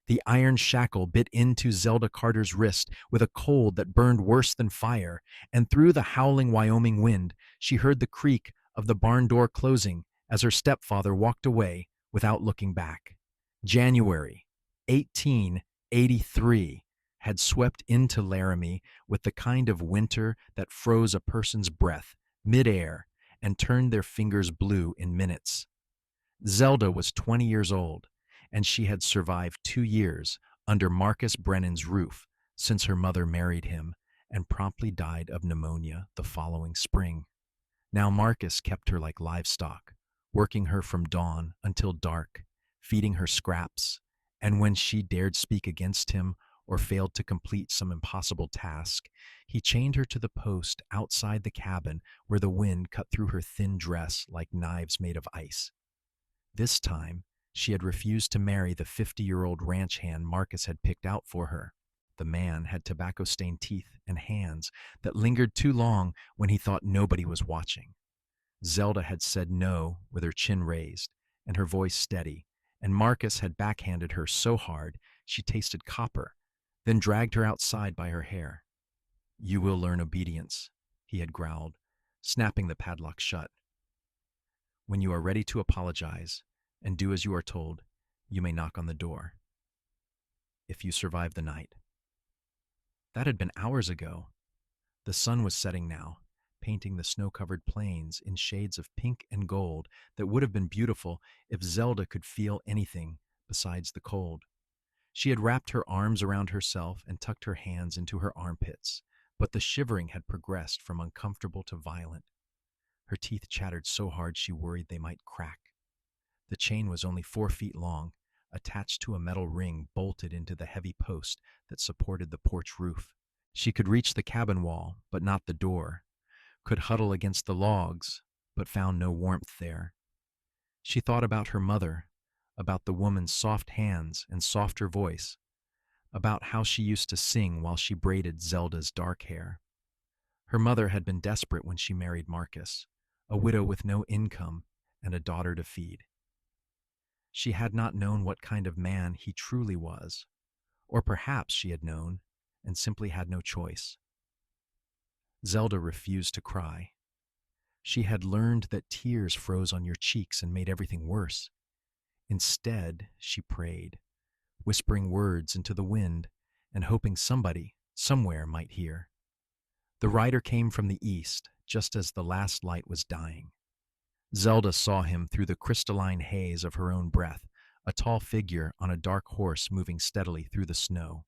The iron shackle bit into Zelda Carter's wrist with a cold that burned worse than fire, and through the howling Wyoming wind, she heard the creak of the barn door closing as her stepfather walked away without looking back. January 1883 had swept into Laramie with the kind of winter that froze a person's breath midair and turned their fingers blue in minutes. Zelda was 20 years old, and she had survived 2 years under Marcus Brennan's roof since her mother married him and promptly died of pneumonia the following spring. Now Marcus kept her like livestock, working her from dawn until dark, feeding her scraps, and when she dared speak against him or failed to complete some impossible task, he chained her to the post outside the cabin where the wind cut through her thin dress like knives made of ice. This time, she had refused to marry the 50-year-old ranch hand Marcus had picked out for her. The man had tobacco-stained teeth and hands that lingered too long when he thought nobody was watching. Zelda had said no with her chin raised and her voice steady, and Marcus had backhanded her so hard she tasted copper, then dragged her outside by her hair. "You will learn obedience," he had growled, snapping the padlock shut. "When you are ready to apologize and do as you are told, you may knock on the door. If you survive the night." That had been hours ago. The sun was setting now, painting the snow-covered plains in shades of pink and gold that would have been beautiful if Zelda could feel anything besides the cold. She had wrapped her arms around herself and tucked her hands into her armpits, but the shivering had progressed from uncomfortable to violent. Her teeth chattered so hard she worried they might crack. The chain was only 4 feet long, attached to a metal ring bolted into the heavy post that supported the porch roof. She could reach the cabin wall, but not the door, could huddle against the logs, but found no warmth there. She thought about her mother, about the woman's soft hands and softer voice, about how she used to sing while she braided Zelda's dark hair. Her mother had been desperate when she married Marcus, a widow with no income and a daughter to feed. She had not known what kind of man he truly was, or perhaps she had known and simply had no choice. Zelda refused to cry. She had learned that tears froze on your cheeks and made everything worse. Instead, she prayed, whispering words into the wind and hoping somebody, somewhere, might hear. The rider came from the east, just as the last light was dying. Zelda saw him through the crystalline haze of her own breath, a tall figure on a dark horse moving steadily through the snow.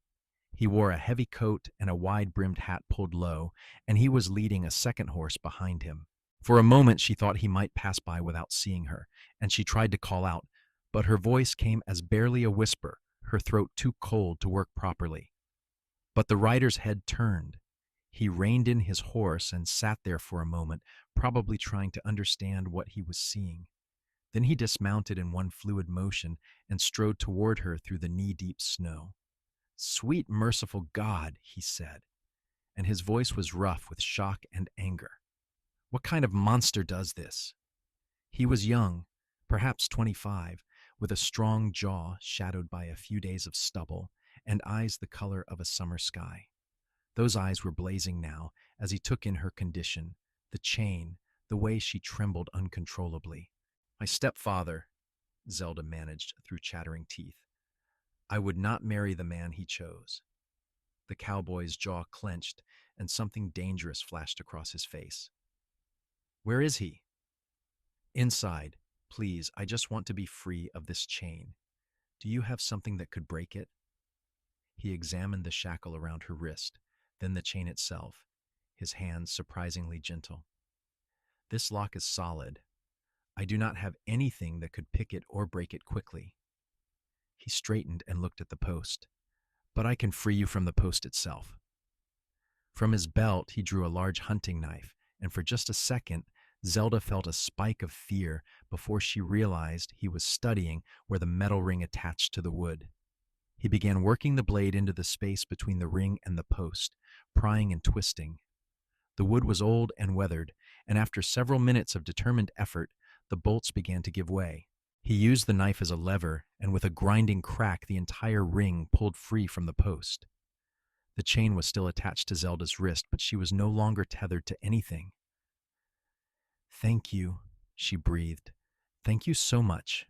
He wore a heavy coat and a wide-brimmed hat pulled low, and he was leading a second horse behind him. For a moment she thought he might pass by without seeing her, and she tried to call out, but her voice came as barely a whisper, her throat too cold to work properly. But the rider's head turned. He reined in his horse and sat there for a moment, probably trying to understand what he was seeing. Then he dismounted in one fluid motion and strode toward her through the knee-deep snow. "Sweet, merciful God," he said, and his voice was rough with shock and anger. "What kind of monster does this?" He was young, perhaps 25, with a strong jaw shadowed by a few days of stubble and eyes the color of a summer sky. Those eyes were blazing now as he took in her condition, the chain, the way she trembled uncontrollably. "My stepfather," Zelda managed through chattering teeth. "I would not marry the man he chose." The cowboy's jaw clenched and something dangerous flashed across his face. "Where is he?" "Inside. Please, I just want to be free of this chain. Do you have something that could break it?" He examined the shackle around her wrist, then the chain itself, his hands surprisingly gentle. "This lock is solid. I do not have anything that could pick it or break it quickly." He straightened and looked at the post. "But I can free you from the post itself." From his belt, he drew a large hunting knife, and for just a second, Zelda felt a spike of fear before she realized he was studying where the metal ring attached to the wood. He began working the blade into the space between the ring and the post, prying and twisting. The wood was old and weathered, and after several minutes of determined effort, the bolts began to give way. He used the knife as a lever, and with a grinding crack, the entire ring pulled free from the post. The chain was still attached to Zelda's wrist, but she was no longer tethered to anything. "Thank you," she breathed. "Thank you so much."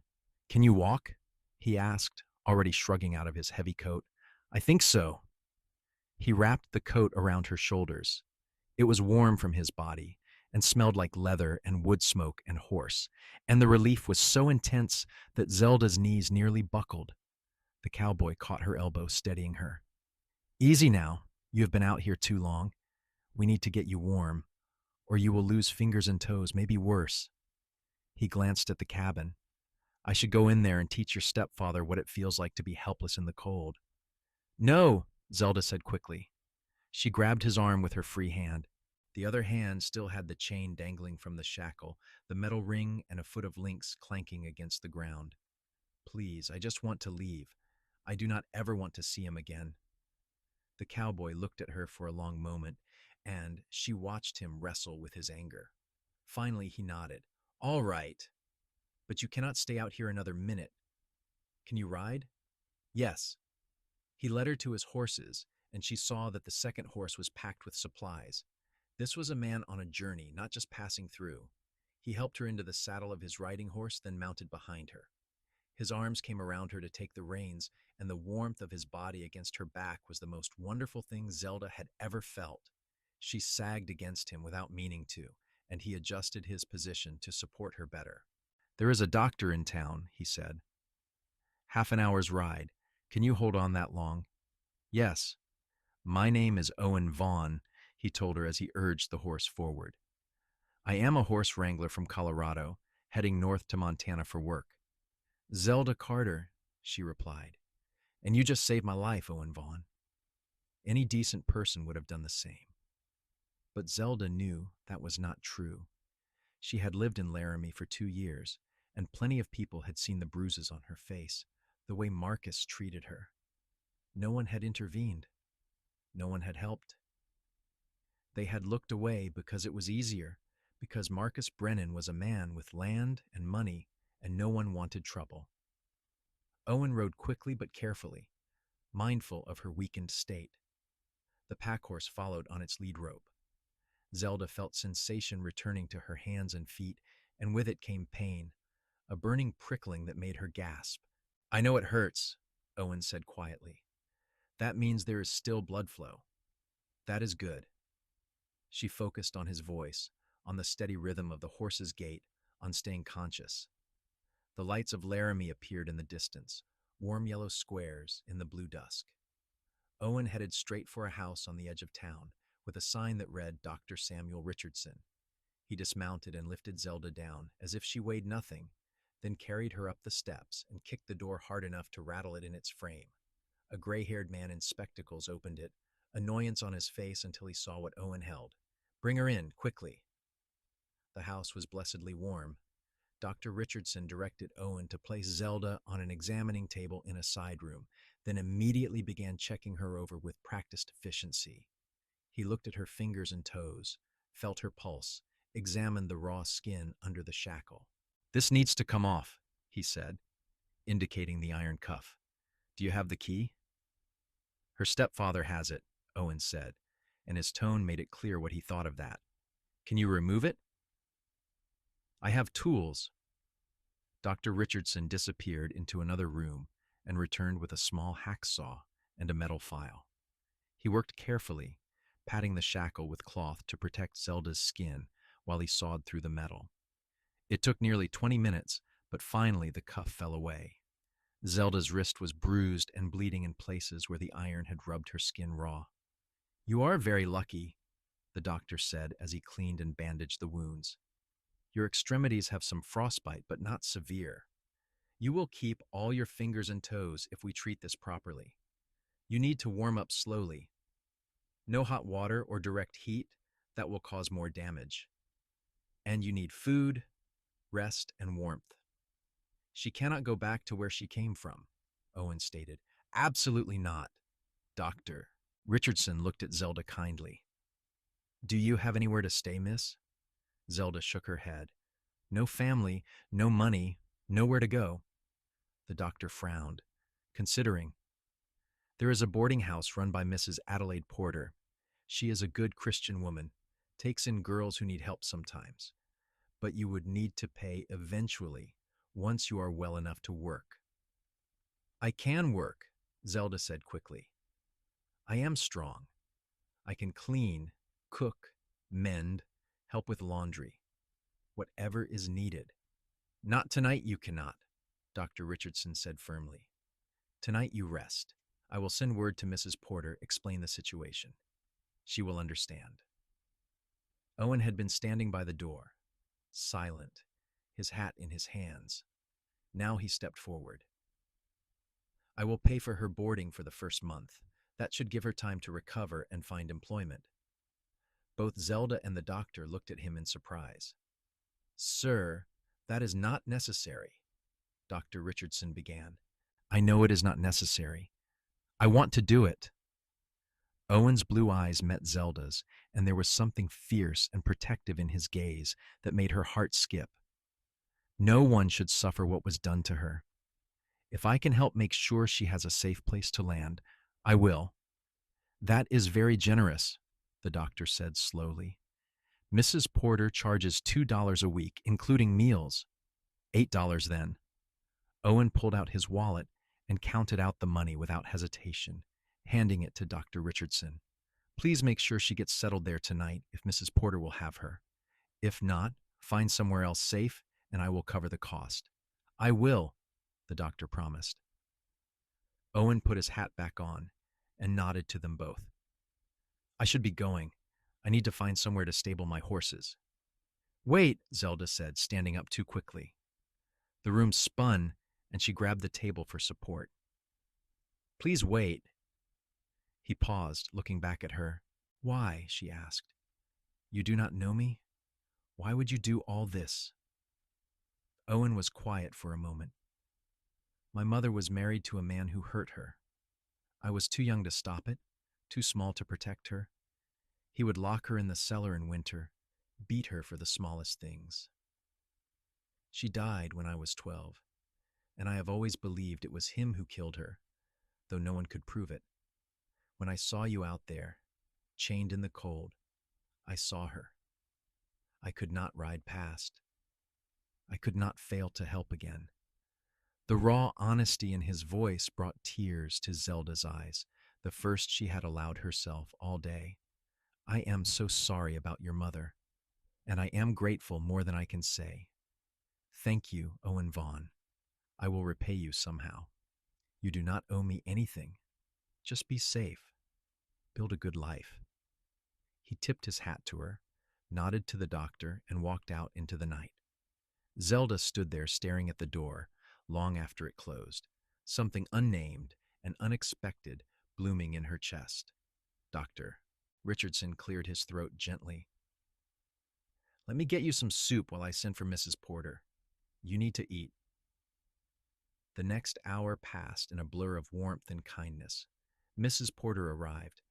"Can you walk?" he asked, already shrugging out of his heavy coat. "I think so." He wrapped the coat around her shoulders. It was warm from his body and smelled like leather and wood smoke and horse, and the relief was so intense that Zelda's knees nearly buckled. The cowboy caught her elbow, steadying her. "Easy now. You have been out here too long. We need to get you warm, or you will lose fingers and toes, maybe worse." He glanced at the cabin. "I should go in there and teach your stepfather what it feels like to be helpless in the cold." "No," Zelda said quickly. She grabbed his arm with her free hand. The other hand still had the chain dangling from the shackle, the metal ring and a foot of links clanking against the ground. "Please, I just want to leave. I do not ever want to see him again." The cowboy looked at her for a long moment, and she watched him wrestle with his anger. Finally, he nodded. "All right, but you cannot stay out here another minute. Can you ride?" "Yes." He led her to his horses, and she saw that the second horse was packed with supplies. This was a man on a journey, not just passing through. He helped her into the saddle of his riding horse, then mounted behind her. His arms came around her to take the reins, and the warmth of his body against her back was the most wonderful thing Zelda had ever felt. She sagged against him without meaning to, and he adjusted his position to support her better. "There is a doctor in town," he said. "Half an hour's ride. Can you hold on that long?" "Yes." "My name is Owen Vaughn," he told her as he urged the horse forward. "I am a horse wrangler from Colorado, heading north to Montana for work." "Zelda Carter," she replied. "And you just saved my life, Owen Vaughn." Any decent person would have done the same. But Zelda knew that was not true. She had lived in Laramie for 2 years, and plenty of people had seen the bruises on her face, the way Marcus treated her. No one had intervened. No one had helped. They had looked away because it was easier, because Marcus Brennan was a man with land and money, and no one wanted trouble. Owen rode quickly but carefully, mindful of her weakened state. The pack horse followed on its lead rope. Zelda felt sensation returning to her hands and feet, and with it came pain, a burning prickling that made her gasp. "I know it hurts," Owen said quietly. "That means there is still blood flow. That is good." She focused on his voice, on the steady rhythm of the horse's gait, on staying conscious. The lights of Laramie appeared in the distance, warm yellow squares in the blue dusk. Owen headed straight for a house on the edge of town, with a sign that read Dr. Samuel Richardson. He dismounted and lifted Zelda down, as if she weighed nothing, then carried her up the steps and kicked the door hard enough to rattle it in its frame. A gray-haired man in spectacles opened it, annoyance on his face until he saw what Owen held. "Bring her in, quickly." The house was blessedly warm. Dr. Richardson directed Owen to place Zelda on an examining table in a side room, then immediately began checking her over with practiced efficiency. He looked at her fingers and toes, felt her pulse, examined the raw skin under the shackle. "This needs to come off," he said, indicating the iron cuff. "Do you have the key?" "Her stepfather has it," Owen said, and his tone made it clear what he thought of that. "Can you remove it?" "I have tools." Dr. Richardson disappeared into another room and returned with a small hacksaw and a metal file. He worked carefully, patting the shackle with cloth to protect Zelda's skin while he sawed through the metal. It took nearly 20 minutes, but finally the cuff fell away. Zelda's wrist was bruised and bleeding in places where the iron had rubbed her skin raw. "You are very lucky," the doctor said as he cleaned and bandaged the wounds. "Your extremities have some frostbite, but not severe. You will keep all your fingers and toes if we treat this properly. You need to warm up slowly. No hot water or direct heat, that will cause more damage. And you need food, rest, and warmth." "She cannot go back to where she came from," Owen stated. "Absolutely not, Doctor." Richardson looked at Zelda kindly. "Do you have anywhere to stay, miss?" Zelda shook her head. "No family, no money, Nowhere to go. The doctor frowned, considering. There is a boarding house run by Mrs. Adelaide Porter. She is a good Christian woman, takes in girls who need help sometimes. But you would need to pay eventually, once you are well enough to work. I can work, Zelda said quickly. I am strong. I can clean, cook, mend, help with laundry, whatever is needed. Not tonight, you cannot, Dr. Richardson said firmly. Tonight you rest. I will send word to Mrs. Porter, explain the situation. She will understand. Owen had been standing by the door, silent, his hat in his hands. Now he stepped forward. I will pay for her boarding for the first month. That should give her time to recover and find employment. Both Zelda and the doctor looked at him in surprise. Sir, that is not necessary, Dr. Richardson began. I know it is not necessary. I want to do it. Owen's blue eyes met Zelda's, and there was something fierce and protective in his gaze that made her heart skip. No one should suffer what was done to her. If I can help make sure she has a safe place to land, I will. That is very generous, the doctor said slowly. Mrs. Porter charges $2 a week, including meals. $8 then. Owen pulled out his wallet and counted out the money without hesitation, handing it to Dr. Richardson. Please make sure she gets settled there tonight if Mrs. Porter will have her. If not, find somewhere else safe and I will cover the cost. I will, the doctor promised. Owen put his hat back on and nodded to them both. I should be going. I need to find somewhere to stable my horses. Wait, Zelda said, standing up too quickly. The room spun and she grabbed the table for support. Please wait. He paused, looking back at her. Why? She asked. You do not know me? Why would you do all this? Owen was quiet for a moment. My mother was married to a man who hurt her. I was too young to stop it, too small to protect her. He would lock her in the cellar in winter, beat her for the smallest things. She died when I was 12, and I have always believed it was him who killed her, though no one could prove it. When I saw you out there, chained in the cold, I saw her. I could not ride past. I could not fail to help again. The raw honesty in his voice brought tears to Zelda's eyes, the first she had allowed herself all day. I am so sorry about your mother, and I am grateful more than I can say. Thank you, Owen Vaughn. I will repay you somehow. You do not owe me anything. Just be safe. Build a good life. He tipped his hat to her, nodded to the doctor, and walked out into the night. Zelda stood there staring at the door long after it closed, something unnamed and unexpected blooming in her chest. Dr. Richardson cleared his throat gently. Let me get you some soup while I send for Mrs. Porter. You need to eat. The next hour passed in a blur of warmth and kindness. Mrs. Porter arrived,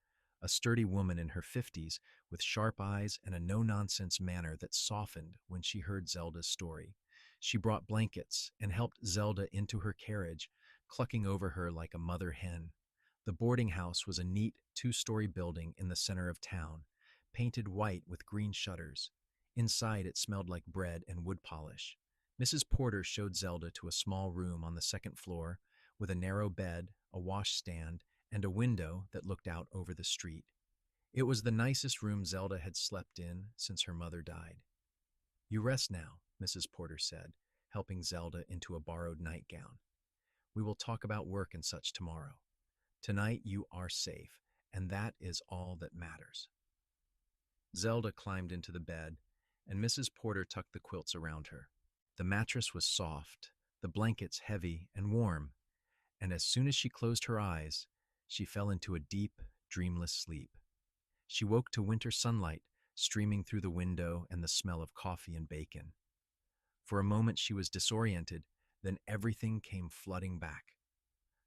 a sturdy woman in her 50s with sharp eyes and a no-nonsense manner that softened when she heard Zelda's story. She brought blankets and helped Zelda into her carriage, clucking over her like a mother hen. The boarding house was a neat two-story building in the center of town, painted white with green shutters. Inside it smelled like bread and wood polish. Mrs. Porter showed Zelda to a small room on the second floor with a narrow bed, a washstand, and a window that looked out over the street. It was the nicest room Zelda had slept in since her mother died. You rest now, Mrs. Porter said, helping Zelda into a borrowed nightgown. We will talk about work and such tomorrow. Tonight you are safe, and that is all that matters. Zelda climbed into the bed, and Mrs. Porter tucked the quilts around her. The mattress was soft, the blankets heavy and warm, and as soon as she closed her eyes, she fell into a deep, dreamless sleep. She woke to winter sunlight streaming through the window and the smell of coffee and bacon. For a moment she was disoriented, then everything came flooding back.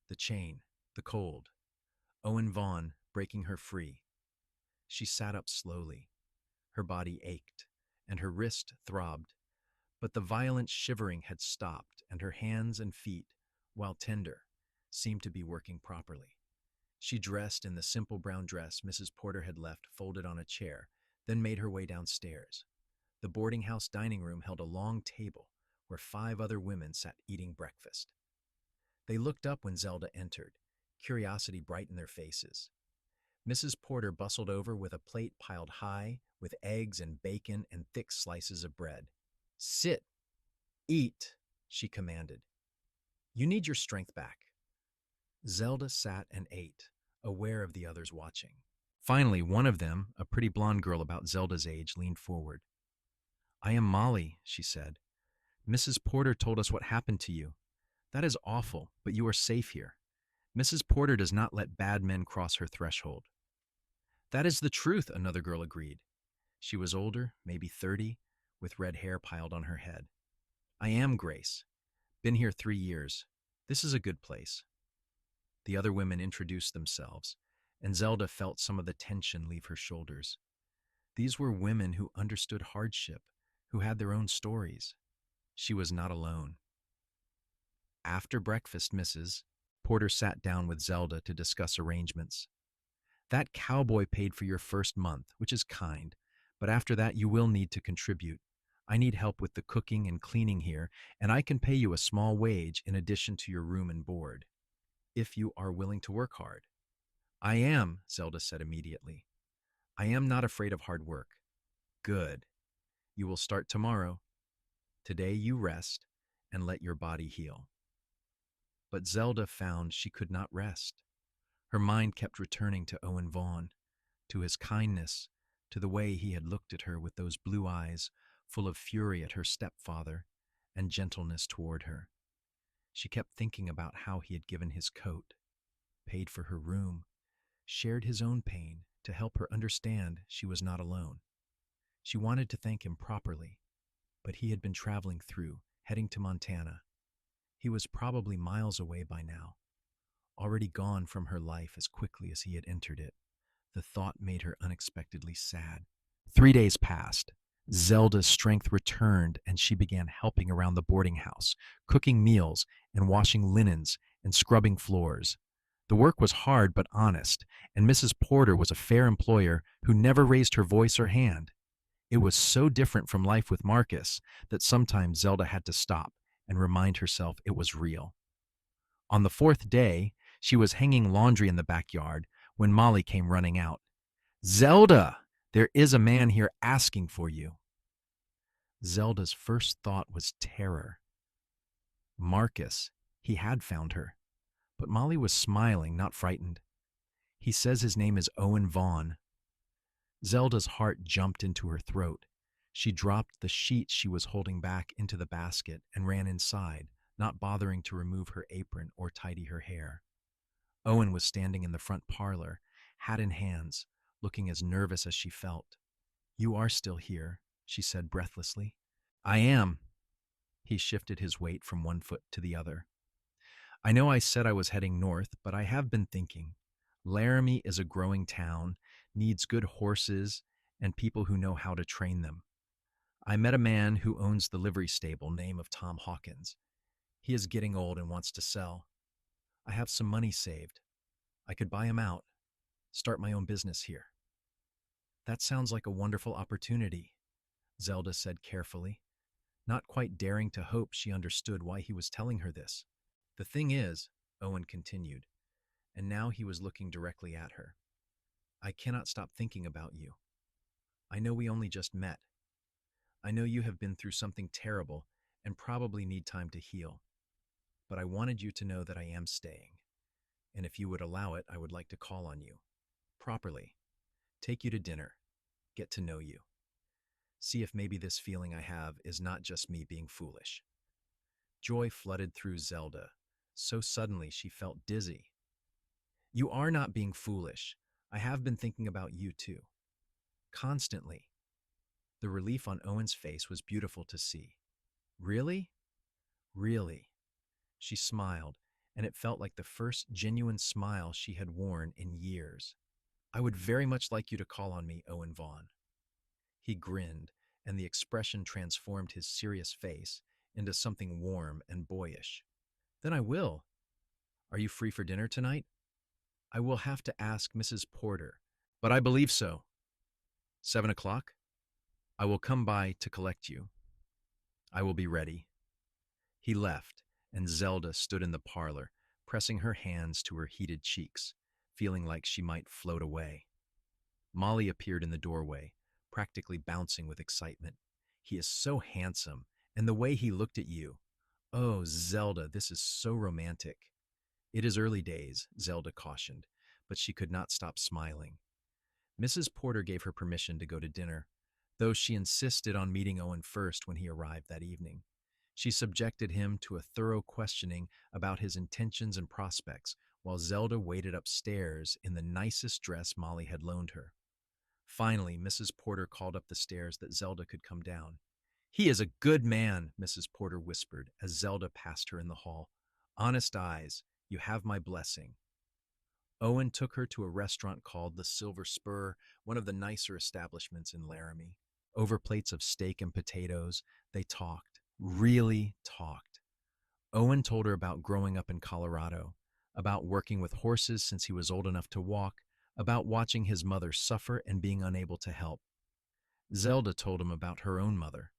The chain, the cold, Owen Vaughn breaking her free. She sat up slowly. Her body ached, and her wrist throbbed, But the violent shivering had stopped, and her hands and feet, while tender, seemed to be working properly. She dressed in the simple brown dress Mrs. Porter had left folded on a chair, then made her way downstairs. The boarding house dining room held a long table where 5 other women sat eating breakfast. They looked up when Zelda entered. Curiosity brightened their faces. Mrs. Porter bustled over with a plate piled high with eggs and bacon and thick slices of bread. "Sit, eat," she commanded. "You need your strength back." Zelda sat and ate, aware of the others watching. Finally, one of them, a pretty blonde girl about Zelda's age, leaned forward. "I am Molly," she said. "Mrs. Porter told us what happened to you. That is awful, but you are safe here. Mrs. Porter does not let bad men cross her threshold." "That is the truth," another girl agreed. She was older, maybe 30, with red hair piled on her head. "I am Grace. Been here 3 years. This is a good place." The other women introduced themselves, and Zelda felt some of the tension leave her shoulders. These were women who understood hardship, who had their own stories. She was not alone. After breakfast, Mrs. Porter sat down with Zelda to discuss arrangements. "That cowboy paid for your first month, which is kind, but after that you will need to contribute. I need help with the cooking and cleaning here, and I can pay you a small wage in addition to your room and board, if you are willing to work hard." "I am," Zelda said immediately. "I am not afraid of hard work." "Good. You will start tomorrow. Today you rest and let your body heal." But Zelda found she could not rest. Her mind kept returning to Owen Vaughn, to his kindness, to the way he had looked at her with those blue eyes full of fury at her stepfather and gentleness toward her. She kept thinking about how he had given his coat, paid for her room, shared his own pain to help her understand she was not alone. She wanted to thank him properly, but he had been traveling through, heading to Montana. He was probably miles away by now, already gone from her life as quickly as he had entered it. The thought made her unexpectedly sad. 3 days passed. Zelda's strength returned, and she began helping around the boarding house, cooking meals and washing linens and scrubbing floors. The work was hard but honest, and Mrs. Porter was a fair employer who never raised her voice or hand. It was so different from life with Marcus that sometimes Zelda had to stop and remind herself it was real. On the 4th day, she was hanging laundry in the backyard when Molly came running out. "Zelda, there is a man here asking for you." Zelda's first thought was terror. Marcus, he had found her. But Molly was smiling, not frightened. "He says his name is Owen Vaughn." Zelda's heart jumped into her throat. She dropped the sheet she was holding back into the basket and ran inside, not bothering to remove her apron or tidy her hair. Owen was standing in the front parlor, hat in hands, looking as nervous as she felt. "You are still here," she said breathlessly. "I am." He shifted his weight from one foot to the other. "I know I said I was heading north, but I have been thinking. Laramie is a growing town, needs good horses and people who know how to train them. I met a man who owns the livery stable, name of Tom Hawkins. He is getting old and wants to sell. I have some money saved. I could buy him out, start my own business here." "That sounds like a wonderful opportunity," Zelda said carefully, not quite daring to hope she understood why he was telling her this. "The thing is," Owen continued, and now he was looking directly at her, "I cannot stop thinking about you. I know we only just met. I know you have been through something terrible and probably need time to heal. But I wanted you to know that I am staying. And if you would allow it, I would like to call on you. Properly. Take you to dinner. Get to know you. See if maybe this feeling I have is not just me being foolish." Joy flooded through Zelda. So suddenly she felt dizzy. "You are not being foolish. I have been thinking about you too. Constantly." The relief on Owen's face was beautiful to see. "Really?" "Really." She smiled, and it felt like the first genuine smile she had worn in years. "I would very much like you to call on me, Owen Vaughn." He grinned, and the expression transformed his serious face into something warm and boyish. Then I will. Are you free for dinner tonight? I will have to ask Mrs. Porter, but I believe so. 7 o'clock? I will come by to collect you. I will be ready. He left, and Zelda stood in the parlor, pressing her hands to her heated cheeks, feeling like she might float away. Molly appeared in the doorway, practically bouncing with excitement. He is so handsome, and the way he looked at you. Oh, Zelda, this is so romantic. It is early days, Zelda cautioned, but she could not stop smiling. Mrs. Porter gave her permission to go to dinner, though she insisted on meeting Owen first when he arrived that evening. She subjected him to a thorough questioning about his intentions and prospects, while Zelda waited upstairs in the nicest dress Molly had loaned her. Finally, Mrs. Porter called up the stairs that Zelda could come down. He is a good man, Mrs. Porter whispered as Zelda passed her in the hall. Honest eyes, you have my blessing. Owen took her to a restaurant called the Silver Spur, one of the nicer establishments in Laramie. Over plates of steak and potatoes, they talked, really talked. Owen told her about growing up in Colorado, about working with horses since he was old enough to walk, about watching his mother suffer and being unable to help. Zelda told him about her own mother,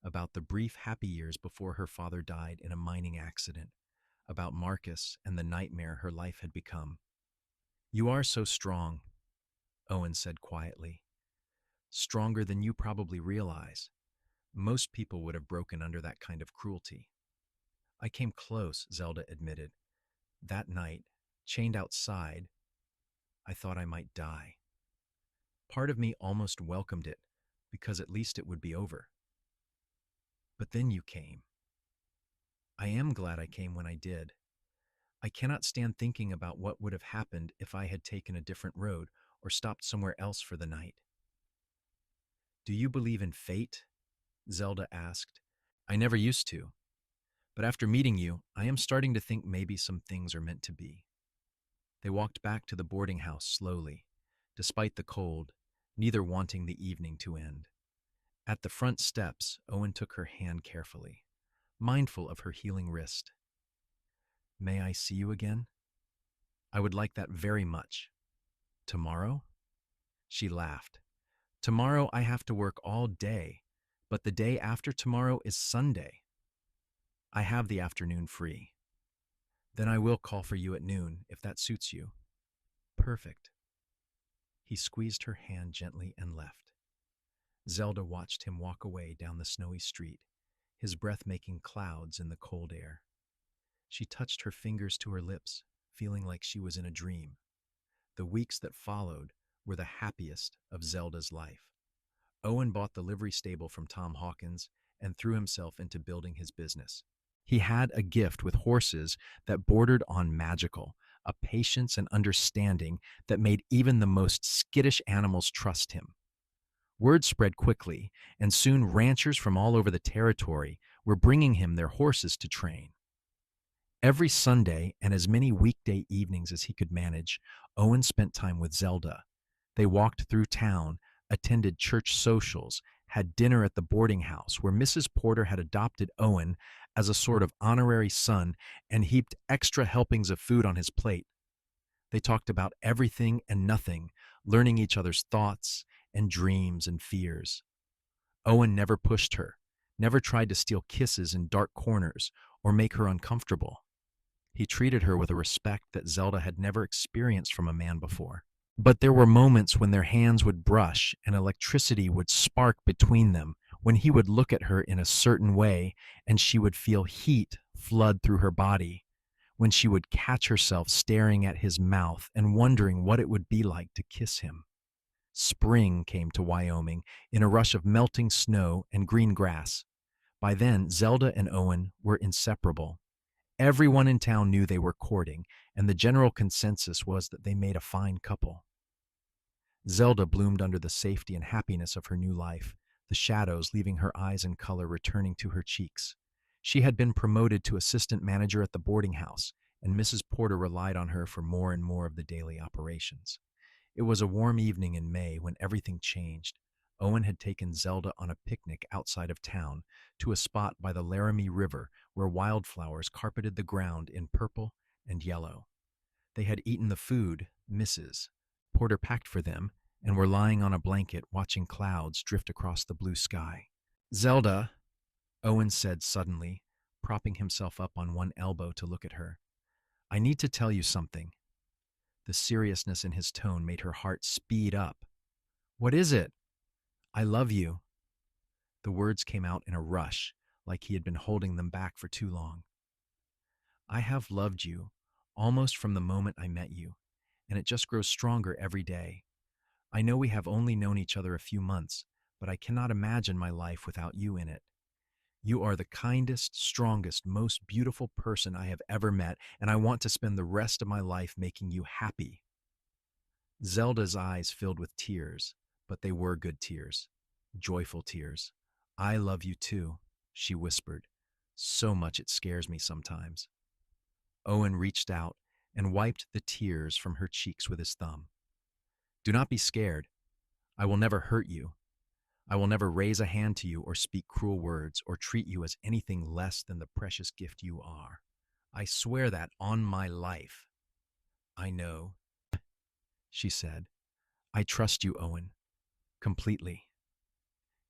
about the brief happy years before her father died in a mining accident, about Marcus and the nightmare her life had become. You are so strong, Owen said quietly. Stronger than you probably realize. Most people would have broken under that kind of cruelty. I came close, Zelda admitted. That night, chained outside, I thought I might die. Part of me almost welcomed it, because at least it would be over. But then you came. I am glad I came when I did. I cannot stand thinking about what would have happened if I had taken a different road or stopped somewhere else for the night. Do you believe in fate? Zelda asked. I never used to. But after meeting you, I am starting to think maybe some things are meant to be. They walked back to the boarding house slowly, despite the cold, neither wanting the evening to end. At the front steps, Owen took her hand carefully, mindful of her healing wrist. May I see you again? I would like that very much. Tomorrow? She laughed. Tomorrow I have to work all day, but the day after tomorrow is Sunday. I have the afternoon free. Then I will call for you at noon, if that suits you. Perfect. He squeezed her hand gently and left. Zelda watched him walk away down the snowy street, his breath making clouds in the cold air. She touched her fingers to her lips, feeling like she was in a dream. The weeks that followed were the happiest of Zelda's life. Owen bought the livery stable from Tom Hawkins and threw himself into building his business. He had a gift with horses that bordered on magical, a patience and understanding that made even the most skittish animals trust him. Word spread quickly, and soon ranchers from all over the territory were bringing him their horses to train. Every Sunday and as many weekday evenings as he could manage, Owen spent time with Zelda. They walked through town, attended church socials, had dinner at the boarding house where Mrs. Porter had adopted Owen as a sort of honorary son and heaped extra helpings of food on his plate. They talked about everything and nothing, learning each other's thoughts and dreams and fears. Owen never pushed her, never tried to steal kisses in dark corners or make her uncomfortable. He treated her with a respect that Zelda had never experienced from a man before. But there were moments when their hands would brush and electricity would spark between them, when he would look at her in a certain way and she would feel heat flood through her body, when she would catch herself staring at his mouth and wondering what it would be like to kiss him. Spring came to Wyoming in a rush of melting snow and green grass. By then, Zelda and Owen were inseparable. Everyone in town knew they were courting, and the general consensus was that they made a fine couple. Zelda bloomed under the safety and happiness of her new life, the shadows leaving her eyes and color returning to her cheeks. She had been promoted to assistant manager at the boarding house, and Mrs. Porter relied on her for more and more of the daily operations. It was a warm evening in May when everything changed. Owen had taken Zelda on a picnic outside of town to a spot by the Laramie River where wildflowers carpeted the ground in purple and yellow. They had eaten the food Mrs. Porter packed for them and were lying on a blanket watching clouds drift across the blue sky. Zelda, Owen said suddenly, propping himself up on one elbow to look at her. I need to tell you something. The seriousness in his tone made her heart speed up. What is it? I love you. The words came out in a rush, like he had been holding them back for too long. I have loved you almost from the moment I met you, and it just grows stronger every day. I know we have only known each other a few months, but I cannot imagine my life without you in it. You are the kindest, strongest, most beautiful person I have ever met, and I want to spend the rest of my life making you happy. Zelda's eyes filled with tears, but they were good tears, joyful tears. I love you too, she whispered. So much it scares me sometimes. Owen reached out and wiped the tears from her cheeks with his thumb. Do not be scared. I will never hurt you. I will never raise a hand to you or speak cruel words or treat you as anything less than the precious gift you are. I swear that on my life. I know, she said. I trust you, Owen, completely.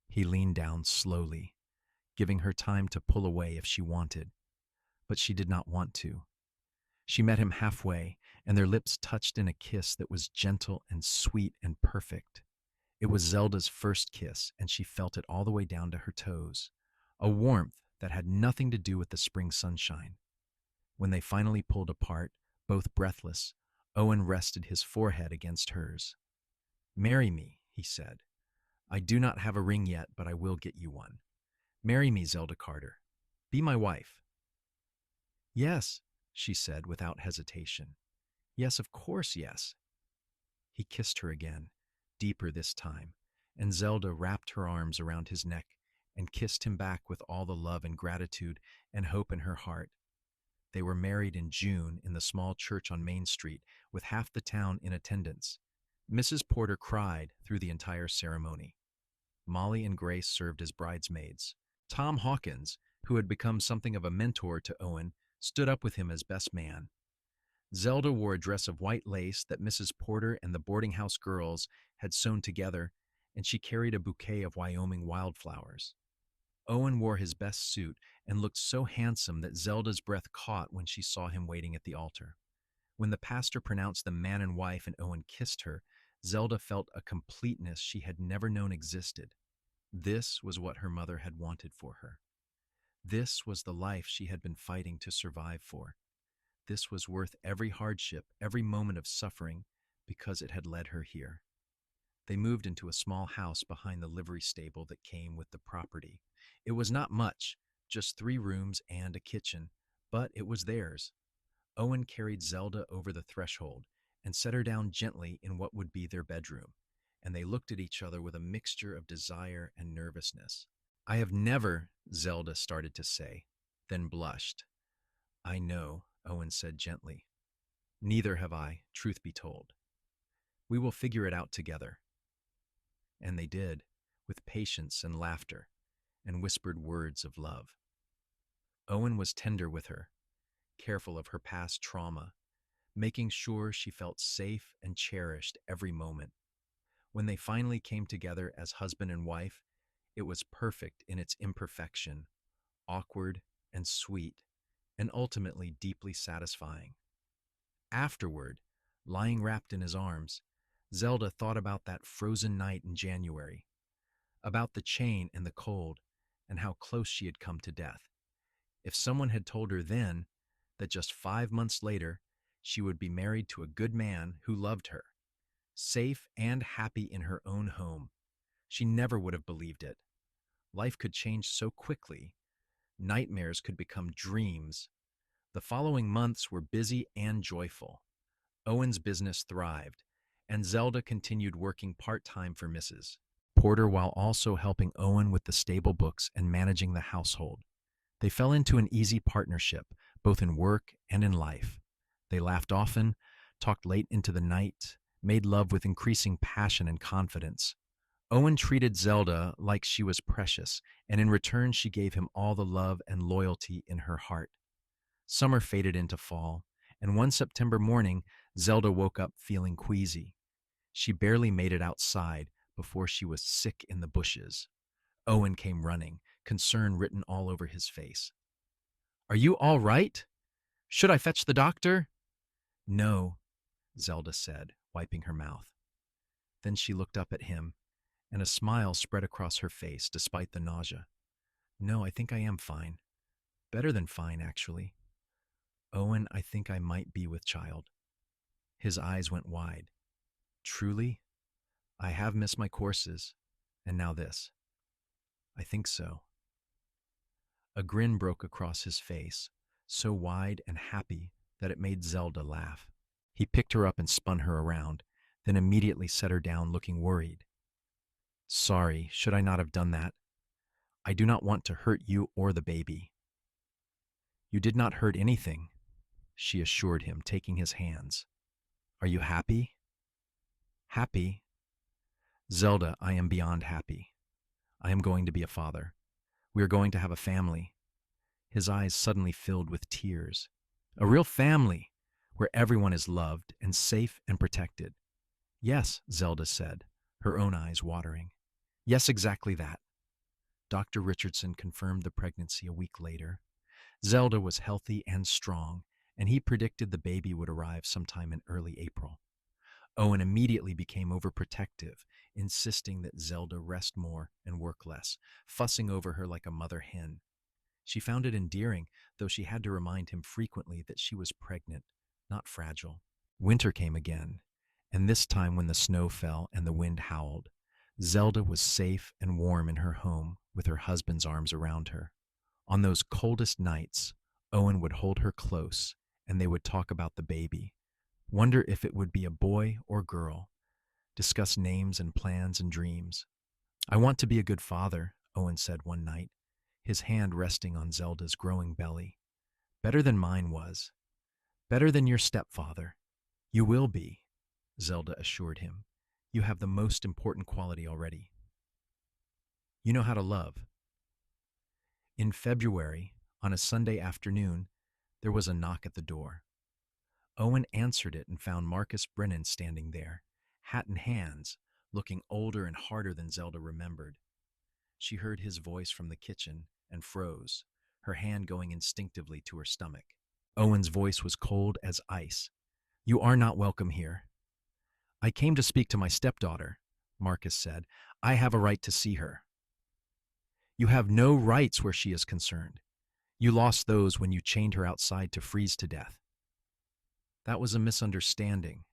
He leaned down slowly, giving her time to pull away if she wanted, but she did not want to. She met him halfway, and their lips touched in a kiss that was gentle and sweet and perfect. It was Zelda's first kiss, and she felt it all the way down to her toes, a warmth that had nothing to do with the spring sunshine. When they finally pulled apart, both breathless, Owen rested his forehead against hers. Marry me, he said. I do not have a ring yet, but I will get you one. Marry me, Zelda Carter. Be my wife. Yes, she said without hesitation. Yes, of course, yes. He kissed her again, deeper this time, and Zelda wrapped her arms around his neck and kissed him back with all the love and gratitude and hope in her heart. They were married in June in the small church on Main Street with half the town in attendance. Mrs. Porter cried through the entire ceremony. Molly and Grace served as bridesmaids. Tom Hawkins, who had become something of a mentor to Owen, stood up with him as best man. Zelda wore a dress of white lace that Mrs. Porter and the boarding house girls had sewn together, and she carried a bouquet of Wyoming wildflowers. Owen wore his best suit and looked so handsome that Zelda's breath caught when she saw him waiting at the altar. When the pastor pronounced them man and wife and Owen kissed her, Zelda felt a completeness she had never known existed. This was what her mother had wanted for her. This was the life she had been fighting to survive for. This was worth every hardship, every moment of suffering, because it had led her here. They moved into a small house behind the livery stable that came with the property. It was not much, just 3 rooms and a kitchen, but it was theirs. Owen carried Zelda over the threshold and set her down gently in what would be their bedroom, and they looked at each other with a mixture of desire and nervousness. I have never, Zelda started to say, then blushed. I know, Owen said gently. Neither have I, truth be told. We will figure it out together. And they did, with patience and laughter, and whispered words of love. Owen was tender with her, careful of her past trauma, making sure she felt safe and cherished every moment. When they finally came together as husband and wife, it was perfect in its imperfection, awkward and sweet, and ultimately deeply satisfying. Afterward, lying wrapped in his arms, Zelda thought about that frozen night in January, about the chain and the cold, and how close she had come to death. If someone had told her then that just 5 months later she would be married to a good man who loved her, safe and happy in her own home, she never would have believed it. Life could change so quickly. Nightmares could become dreams. The following months were busy and joyful. Owen's business thrived, and Zelda continued working part-time for Mrs. Porter while also helping Owen with the stable books and managing the household. They fell into an easy partnership, both in work and in life. They laughed often, talked late into the night, made love with increasing passion and confidence. Owen treated Zelda like she was precious, and in return she gave him all the love and loyalty in her heart. Summer faded into fall, and one September morning, Zelda woke up feeling queasy. She barely made it outside before she was sick in the bushes. Owen came running, concern written all over his face. Are you all right? Should I fetch the doctor? No, Zelda said, wiping her mouth. Then she looked up at him, and a smile spread across her face despite the nausea. No, I think I am fine. Better than fine, actually. Owen, I think I might be with child. His eyes went wide. Truly? I have missed my courses, and now this. I think so. A grin broke across his face, so wide and happy that it made Zelda laugh. He picked her up and spun her around, then immediately set her down looking worried. Sorry, should I not have done that? I do not want to hurt you or the baby. You did not hurt anything, she assured him, taking his hands. Are you happy? Happy? Zelda, I am beyond happy. I am going to be a father. We are going to have a family. His eyes suddenly filled with tears. A real family, where everyone is loved and safe and protected. Yes, Zelda said, her own eyes watering. Yes, exactly that. Dr. Richardson confirmed the pregnancy a week later. Zelda was healthy and strong, and he predicted the baby would arrive sometime in early April. Owen immediately became overprotective, insisting that Zelda rest more and work less, fussing over her like a mother hen. She found it endearing, though she had to remind him frequently that she was pregnant, not fragile. Winter came again, and this time when the snow fell and the wind howled, Zelda was safe and warm in her home with her husband's arms around her. On those coldest nights, Owen would hold her close, and they would talk about the baby, wonder if it would be a boy or girl, discuss names and plans and dreams. I want to be a good father, Owen said one night, his hand resting on Zelda's growing belly. Better than mine was. Better than your stepfather. You will be, Zelda assured him. You have the most important quality already. You know how to love. In February, on a Sunday afternoon, there was a knock at the door. Owen answered it and found Marcus Brennan standing there, hat in hands, looking older and harder than Zelda remembered. She heard his voice from the kitchen and froze, her hand going instinctively to her stomach. Owen's voice was cold as ice. You are not welcome here. I came to speak to my stepdaughter, Marcus said. I have a right to see her. You have no rights where she is concerned. You lost those when you chained her outside to freeze to death. That was a misunderstanding.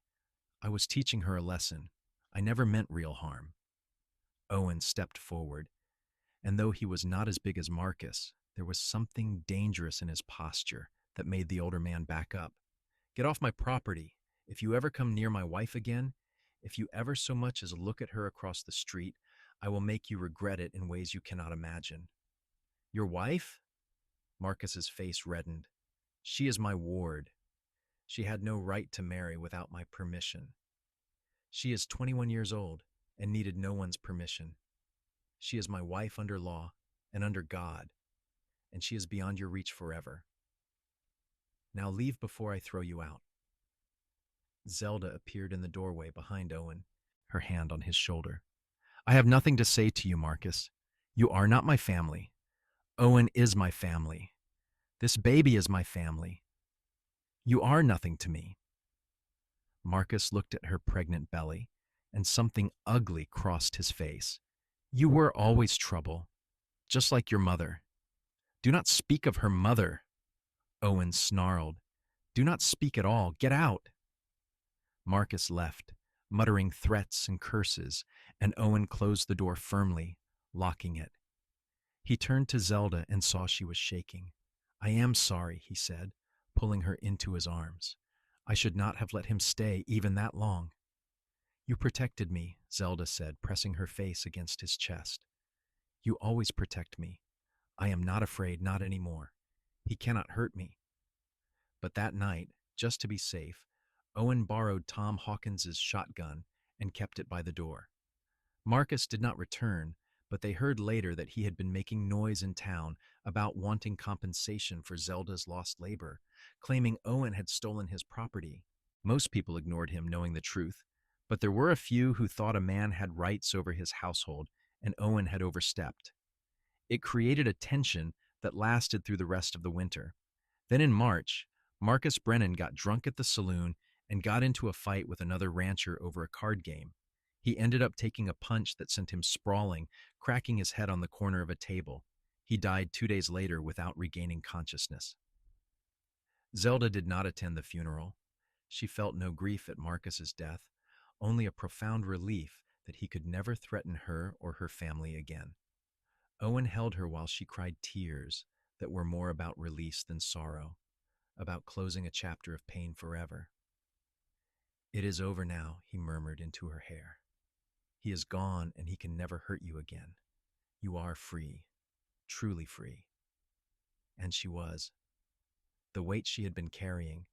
I was teaching her a lesson. I never meant real harm. Owen stepped forward, and though he was not as big as Marcus, there was something dangerous in his posture that made the older man back up. Get off my property. If you ever come near my wife again, if you ever so much as look at her across the street, I will make you regret it in ways you cannot imagine. Your wife? Marcus's face reddened. She is my ward. She had no right to marry without my permission. She is 21 years old and needed no one's permission. She is my wife under law and under God, and she is beyond your reach forever. Now leave before I throw you out. Zelda appeared in the doorway behind Owen, her hand on his shoulder. I have nothing to say to you, Marcus. You are not my family. Owen is my family. This baby is my family. You are nothing to me. Marcus looked at her pregnant belly, and something ugly crossed his face. You were always trouble, just like your mother. Do not speak of her mother. Owen snarled. Do not speak at all. Get out. Marcus left, muttering threats and curses, and Owen closed the door firmly, locking it. He turned to Zelda and saw she was shaking. I am sorry, he said, pulling her into his arms. I should not have let him stay even that long. You protected me, Zelda said, pressing her face against his chest. You always protect me. I am not afraid, not anymore. He cannot hurt me. But that night, just to be safe, Owen borrowed Tom Hawkins's shotgun and kept it by the door. Marcus did not return, but they heard later that he had been making noise in town about wanting compensation for Zelda's lost labor, claiming Owen had stolen his property. Most people ignored him, knowing the truth, but there were a few who thought a man had rights over his household and Owen had overstepped. It created a tension that lasted through the rest of the winter. Then in March, Marcus Brennan got drunk at the saloon and got into a fight with another rancher over a card game. He ended up taking a punch that sent him sprawling, cracking his head on the corner of a table. He died 2 days later without regaining consciousness. Zelda did not attend the funeral. She felt no grief at Marcus's death, only a profound relief that he could never threaten her or her family again. Owen held her while she cried tears that were more about release than sorrow, about closing a chapter of pain forever. "It is over now," he murmured into her hair. "He is gone and he can never hurt you again. You are free, truly free." And she was. The weight she had been carrying,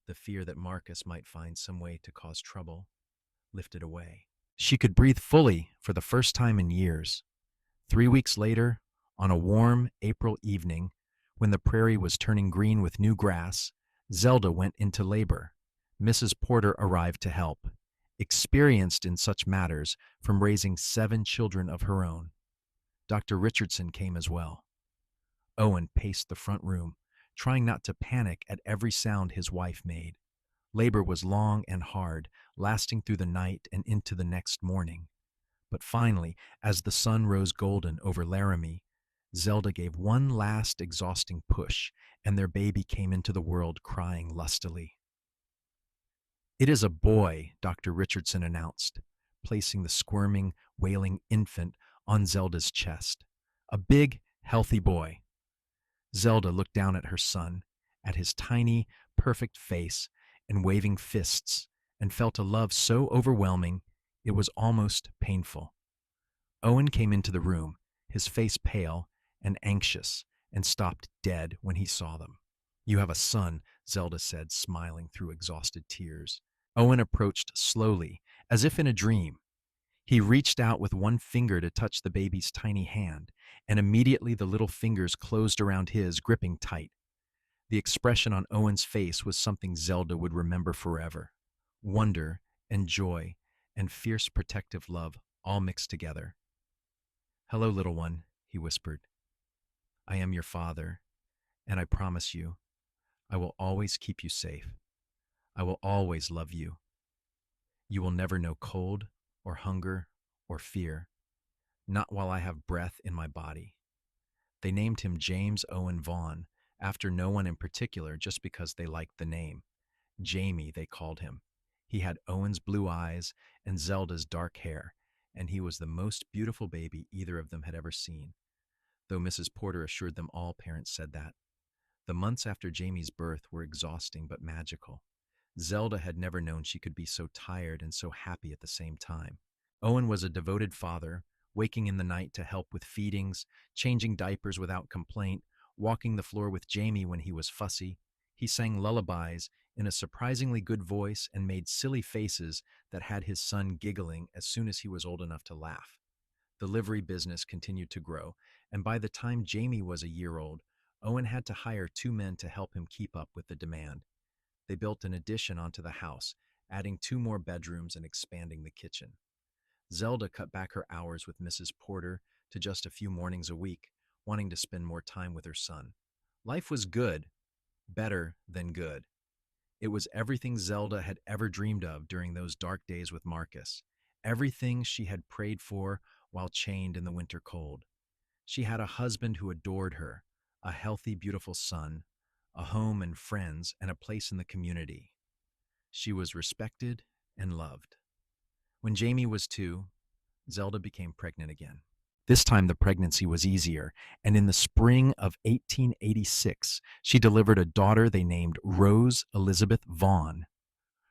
the fear that Marcus might find some way to cause trouble, lifted away. She could breathe fully for the first time in years. 3 weeks later, on a warm April evening, when the prairie was turning green with new grass, Zelda went into labor. Mrs. Porter arrived to help, experienced in such matters from raising 7 children of her own. Dr. Richardson came as well. Owen paced the front room, trying not to panic at every sound his wife made. Labor was long and hard, lasting through the night and into the next morning. But finally, as the sun rose golden over Laramie, Zelda gave one last exhausting push, and their baby came into the world crying lustily. "It is a boy," Dr. Richardson announced, placing the squirming, wailing infant on Zelda's chest. "A big, healthy boy." Zelda looked down at her son, at his tiny, perfect face and waving fists, and felt a love so overwhelming it was almost painful. Owen came into the room, his face pale and anxious, and stopped dead when he saw them. "You have a son," Zelda said, smiling through exhausted tears. Owen approached slowly, as if in a dream. He reached out with one finger to touch the baby's tiny hand, and immediately the little fingers closed around his, gripping tight. The expression on Owen's face was something Zelda would remember forever. Wonder and joy and fierce protective love all mixed together. "Hello, little one," he whispered. "I am your father, and I promise you, I will always keep you safe. I will always love you. You will never know cold or hunger or fear, not while I have breath in my body." They named him James Owen Vaughn, after no one in particular, just because they liked the name. Jamie, they called him. He had Owen's blue eyes and Zelda's dark hair, and he was the most beautiful baby either of them had ever seen, though Mrs. Porter assured them all parents said that. The months after Jamie's birth were exhausting but magical. Zelda had never known she could be so tired and so happy at the same time. Owen was a devoted father, waking in the night to help with feedings, changing diapers without complaint, walking the floor with Jamie when he was fussy. He sang lullabies in a surprisingly good voice and made silly faces that had his son giggling as soon as he was old enough to laugh. The livery business continued to grow, and by the time Jamie was a year old, Owen had to hire 2 men to help him keep up with the demand. They built an addition onto the house, adding 2 more bedrooms and expanding the kitchen. Zelda cut back her hours with Mrs. Porter to just a few mornings a week, wanting to spend more time with her son. Life was good, better than good. It was everything Zelda had ever dreamed of during those dark days with Marcus, everything she had prayed for while chained in the winter cold. She had a husband who adored her, a healthy, beautiful son, a home and friends, and a place in the community. She was respected and loved. When Jamie was 2, Zelda became pregnant again. This time the pregnancy was easier, and in the spring of 1886, she delivered a daughter they named Rose Elizabeth Vaughn.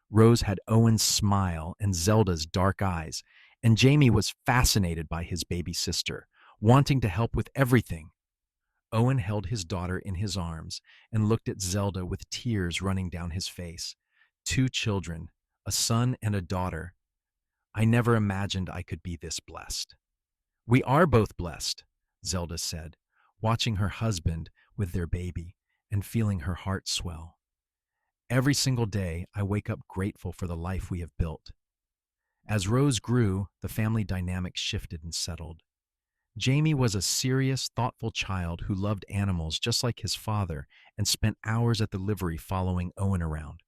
Rose had Owen's smile and Zelda's dark eyes, and Jamie was fascinated by his baby sister, wanting to help with everything. Owen held his daughter in his arms and looked at Zelda with tears running down his face. 2 children, a son and a daughter. I never imagined I could be this blessed. We are both blessed, Zelda said, watching her husband with their baby and feeling her heart swell. Every single day, I wake up grateful for the life we have built. As Rose grew, the family dynamic shifted and settled. Jamie was a serious, thoughtful child who loved animals just like his father and spent hours at the livery following Owen around.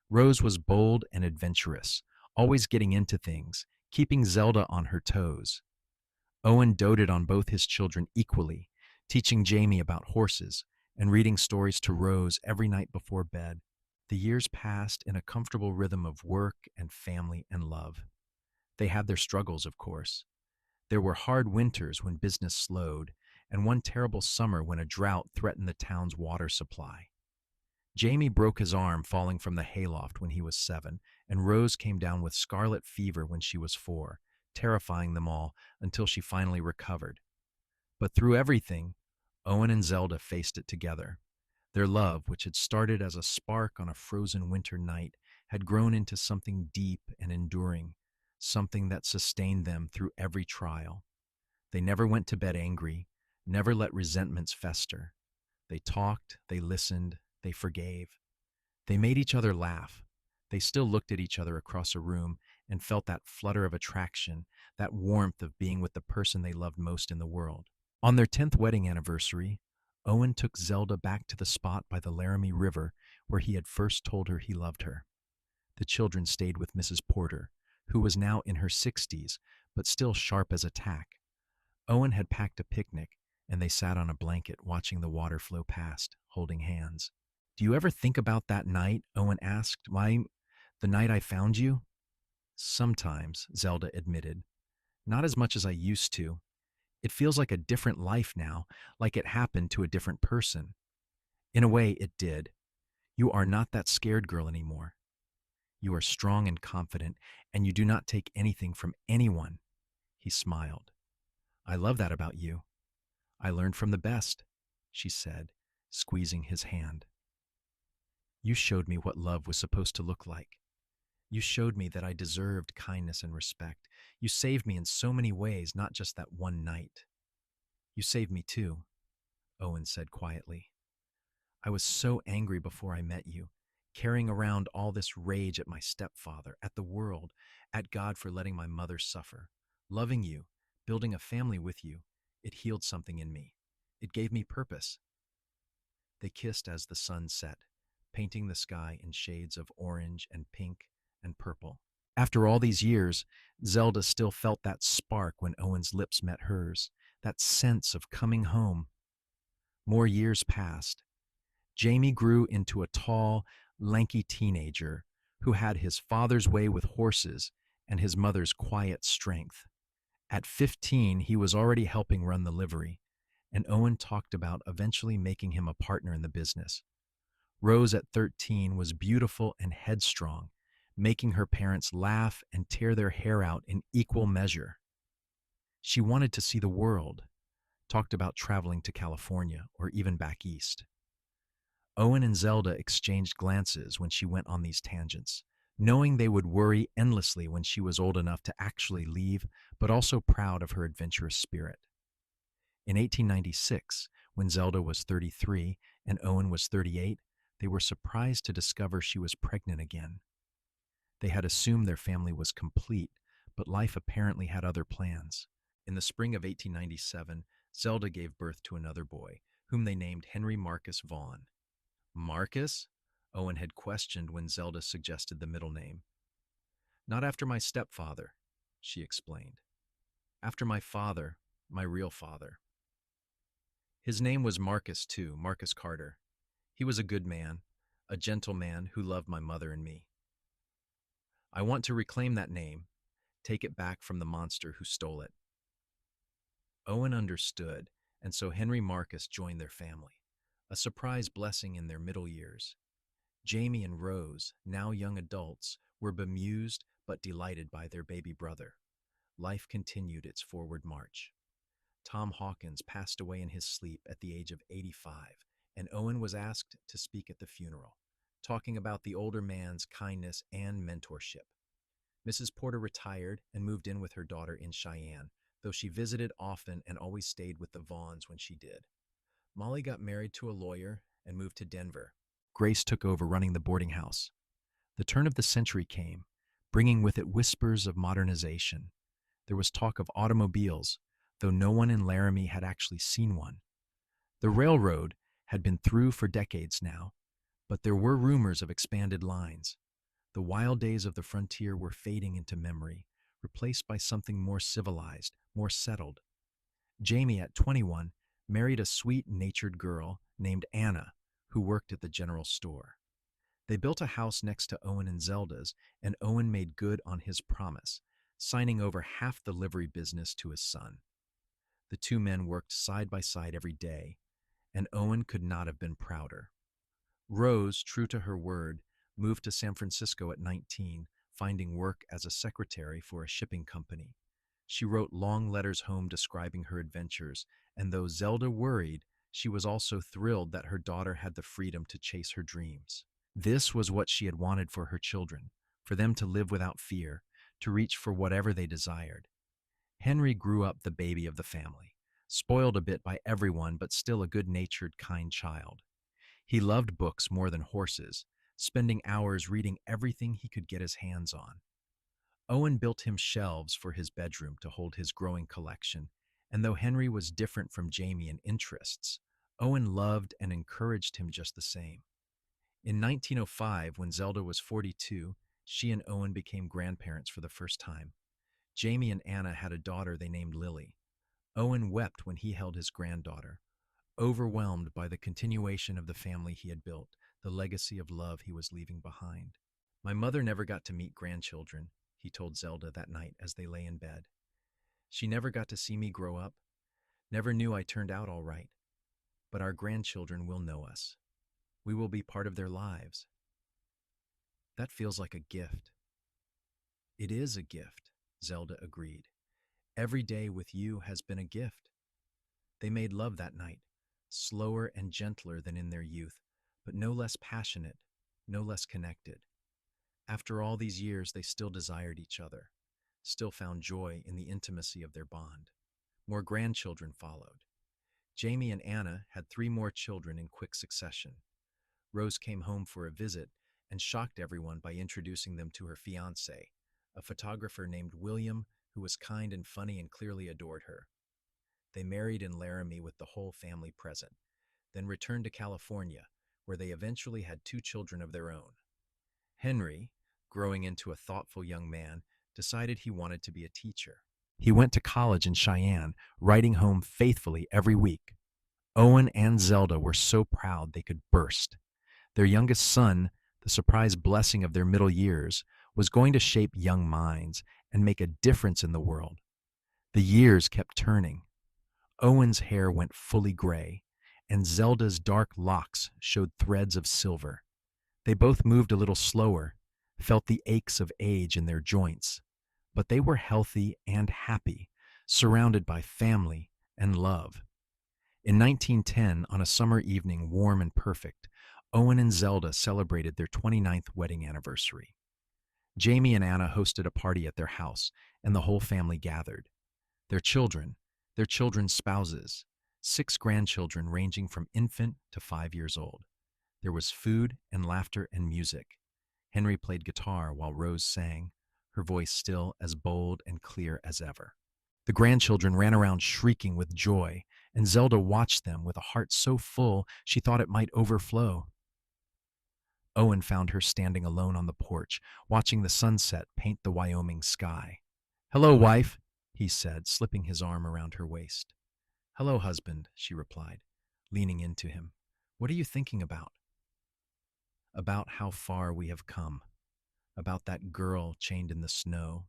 Rose was bold and adventurous, always getting into things, keeping Zelda on her toes. Owen doted on both his children equally, teaching Jamie about horses and reading stories to Rose every night before bed. The years passed in a comfortable rhythm of work and family and love. They had their struggles, of course. There were hard winters when business slowed, and one terrible summer when a drought threatened the town's water supply. Jamie broke his arm falling from the hayloft when he was 7, and Rose came down with scarlet fever when she was 4, terrifying them all until she finally recovered. But through everything, Owen and Zelda faced it together. Their love, which had started as a spark on a frozen winter night, had grown into something deep and enduring, something that sustained them through every trial. They never went to bed angry, never let resentments fester. They talked, they listened, they forgave. They made each other laugh. They still looked at each other across a room and felt that flutter of attraction, that warmth of being with the person they loved most in the world. On their 10th wedding anniversary, Owen took Zelda back to the spot by the Laramie River where he had first told her he loved her. The children stayed with Mrs. Porter, who was now in her 60s, but still sharp as a tack. Owen had packed a picnic, and they sat on a blanket watching the water flow past, holding hands. "Do you ever think about that night?" Owen asked. The night I found you?" "Sometimes," Zelda admitted. "Not as much as I used to. It feels like a different life now, like it happened to a different person." "In a way, it did. You are not that scared girl anymore. You are strong and confident, and you do not take anything from anyone." He smiled. "I love that about you. I learned from the best," she said, squeezing his hand. "You showed me what love was supposed to look like. You showed me that I deserved kindness and respect. You saved me in so many ways, not just that one night." "You saved me too," Owen said quietly. "I was so angry before I met you, carrying around all this rage at my stepfather, at the world, at God for letting my mother suffer. Loving you, building a family with you, it healed something in me. It gave me purpose." They kissed as the sun set, painting the sky in shades of orange and pink and purple. After all these years, Zelda still felt that spark when Owen's lips met hers, that sense of coming home. More years passed. Jamie grew into a tall, lanky teenager who had his father's way with horses and his mother's quiet strength. At 15, he was already helping run the livery, and Owen talked about eventually making him a partner in the business. Rose at 13 was beautiful and headstrong, making her parents laugh and tear their hair out in equal measure. She wanted to see the world, talked about traveling to California or even back east. Owen and Zelda exchanged glances when she went on these tangents, knowing they would worry endlessly when she was old enough to actually leave, but also proud of her adventurous spirit. In 1896, when Zelda was 33 and Owen was 38, they were surprised to discover she was pregnant again. They had assumed their family was complete, but life apparently had other plans. In the spring of 1897, Zelda gave birth to another boy, whom they named Henry Marcus Vaughn. "Marcus?" Owen had questioned when Zelda suggested the middle name. "Not after my stepfather," she explained. "After my father, my real father." His name was Marcus, too, Marcus Carter. He was a good man, a gentle man who loved my mother and me. I want to reclaim that name, take it back from the monster who stole it." Owen understood, and so Henry Marcus joined their family, a surprise blessing in their middle years. Jamie and Rose, now young adults, were bemused but delighted by their baby brother. Life continued its forward march. Tom Hawkins passed away in his sleep at the age of 85, and Owen was asked to speak at the funeral, talking about the older man's kindness and mentorship. Mrs. Porter retired and moved in with her daughter in Cheyenne, though she visited often and always stayed with the Vaughns when she did. Molly got married to a lawyer and moved to Denver. Grace took over running the boarding house. The turn of the century came, bringing with it whispers of modernization. There was talk of automobiles, though no one in Laramie had actually seen one. The railroad had been through for decades now, but there were rumors of expanded lines. The wild days of the frontier were fading into memory, replaced by something more civilized, more settled. Jamie, at 21, married a sweet-natured girl named Anna, who worked at the general store. They built a house next to Owen and Zelda's, and Owen made good on his promise, signing over half the livery business to his son. The two men worked side by side every day, and Owen could not have been prouder. Rose, true to her word, moved to San Francisco at 19, finding work as a secretary for a shipping company. She wrote long letters home describing her adventures, and though Zelda worried, she was also thrilled that her daughter had the freedom to chase her dreams. This was what she had wanted for her children, for them to live without fear, to reach for whatever they desired. Henry grew up the baby of the family, spoiled a bit by everyone but still a good-natured, kind child. He loved books more than horses, spending hours reading everything he could get his hands on. Owen built him shelves for his bedroom to hold his growing collection, and though Henry was different from Jamie in interests, Owen loved and encouraged him just the same. In 1905, when Zelda was 42, she and Owen became grandparents for the first time. Jamie and Anna had a daughter they named Lily. Owen wept when he held his granddaughter, overwhelmed by the continuation of the family he had built, the legacy of love he was leaving behind. "My mother never got to meet grandchildren," he told Zelda that night as they lay in bed. "She never got to see me grow up, never knew I turned out all right. But our grandchildren will know us. We will be part of their lives." "That feels like a gift." "It is a gift," Zelda agreed. "Every day with you has been a gift." They made love that night, slower and gentler than in their youth, but no less passionate, no less connected. After all these years, they still desired each other, still found joy in the intimacy of their bond. More grandchildren followed. Jamie and Anna had 3 more children in quick succession. Rose came home for a visit and shocked everyone by introducing them to her fiancé, a photographer named William who was kind and funny and clearly adored her. They married in Laramie with the whole family present, then returned to California, where they eventually had 2 children of their own. Henry, growing into a thoughtful young man, decided he wanted to be a teacher. He went to college in Cheyenne, writing home faithfully every week. Owen and Zelda were so proud they could burst. Their youngest son, the surprise blessing of their middle years, was going to shape young minds and make a difference in the world. The years kept turning. Owen's hair went fully gray, and Zelda's dark locks showed threads of silver. They both moved a little slower, felt the aches of age in their joints, but they were healthy and happy, surrounded by family and love. In 1910, on a summer evening warm and perfect, Owen and Zelda celebrated their 29th wedding anniversary. Jamie and Anna hosted a party at their house, and the whole family gathered. Their children, their children's spouses, 6 grandchildren ranging from infant to 5 years old. There was food and laughter and music. Henry played guitar while Rose sang, her voice still as bold and clear as ever. The grandchildren ran around shrieking with joy, and Zelda watched them with a heart so full she thought it might overflow. Owen found her standing alone on the porch, watching the sunset paint the Wyoming sky. "Hello, wife," he said, slipping his arm around her waist. "Hello, husband," she replied, leaning into him. "What are you thinking about?" "About how far we have come. About that girl chained in the snow,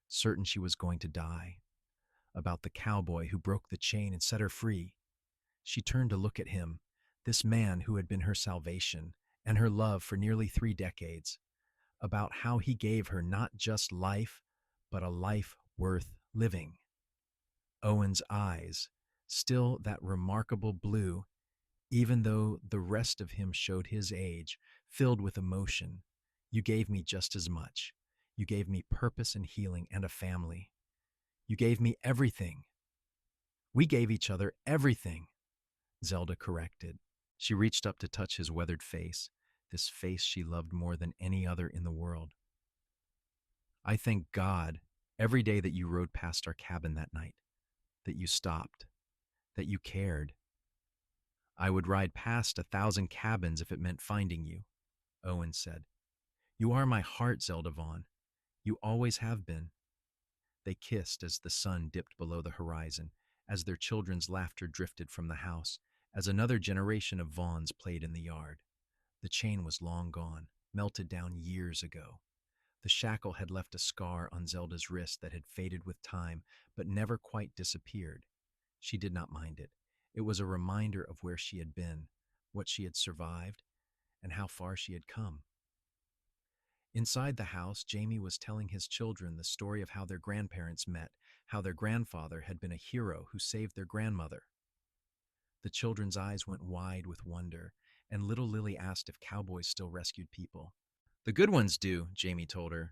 certain she was going to die. About the cowboy who broke the chain and set her free." She turned to look at him, this man who had been her salvation and her love for nearly 3 decades. About how he gave her not just life, but a life worth living. Owen's eyes, still that remarkable blue, even though the rest of him showed his age, filled with emotion. "You gave me just as much. You gave me purpose and healing and a family. You gave me everything. We gave each other everything, Zelda corrected. She reached up to touch his weathered face, this face she loved more than any other in the world. I thank God every day that you rode past our cabin that night, that you stopped, that you cared. I would ride past 1,000 cabins if it meant finding you, Owen said. You are my heart, Zelda Vaughn. You always have been. They kissed as the sun dipped below the horizon, as their children's laughter drifted from the house, as another generation of Vaughns played in the yard. The chain was long gone, melted down years ago. The shackle had left a scar on Zelda's wrist that had faded with time, but never quite disappeared. She did not mind it. It was a reminder of where she had been, what she had survived, and how far she had come. Inside the house, Jamie was telling his children the story of how their grandparents met, how their grandfather had been a hero who saved their grandmother. The children's eyes went wide with wonder, and little Lily asked if cowboys still rescued people. The good ones do, Jamie told her.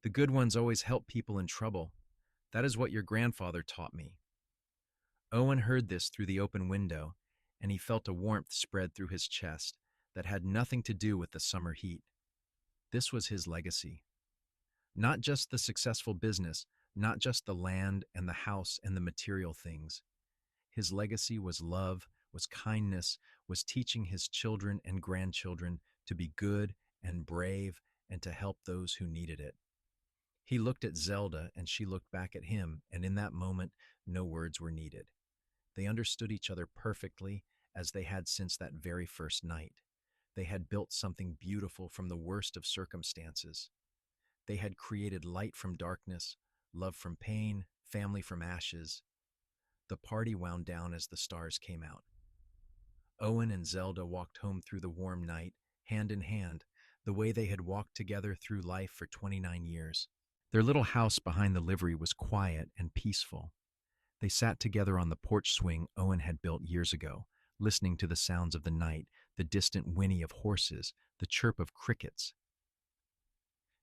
The good ones always help people in trouble. That is what your grandfather taught me. Owen heard this through the open window, and he felt a warmth spread through his chest that had nothing to do with the summer heat. This was his legacy. Not just the successful business, not just the land and the house and the material things. His legacy was love, was kindness, was teaching his children and grandchildren to be good and brave and to help those who needed it. He looked at Zelda and she looked back at him, and in that moment, no words were needed. They understood each other perfectly, as they had since that very first night. They had built something beautiful from the worst of circumstances. They had created light from darkness, love from pain, family from ashes. The party wound down as the stars came out. Owen and Zelda walked home through the warm night, hand in hand, the way they had walked together through life for 29 years. Their little house behind the livery was quiet and peaceful. They sat together on the porch swing Owen had built years ago, listening to the sounds of the night, the distant whinny of horses, the chirp of crickets.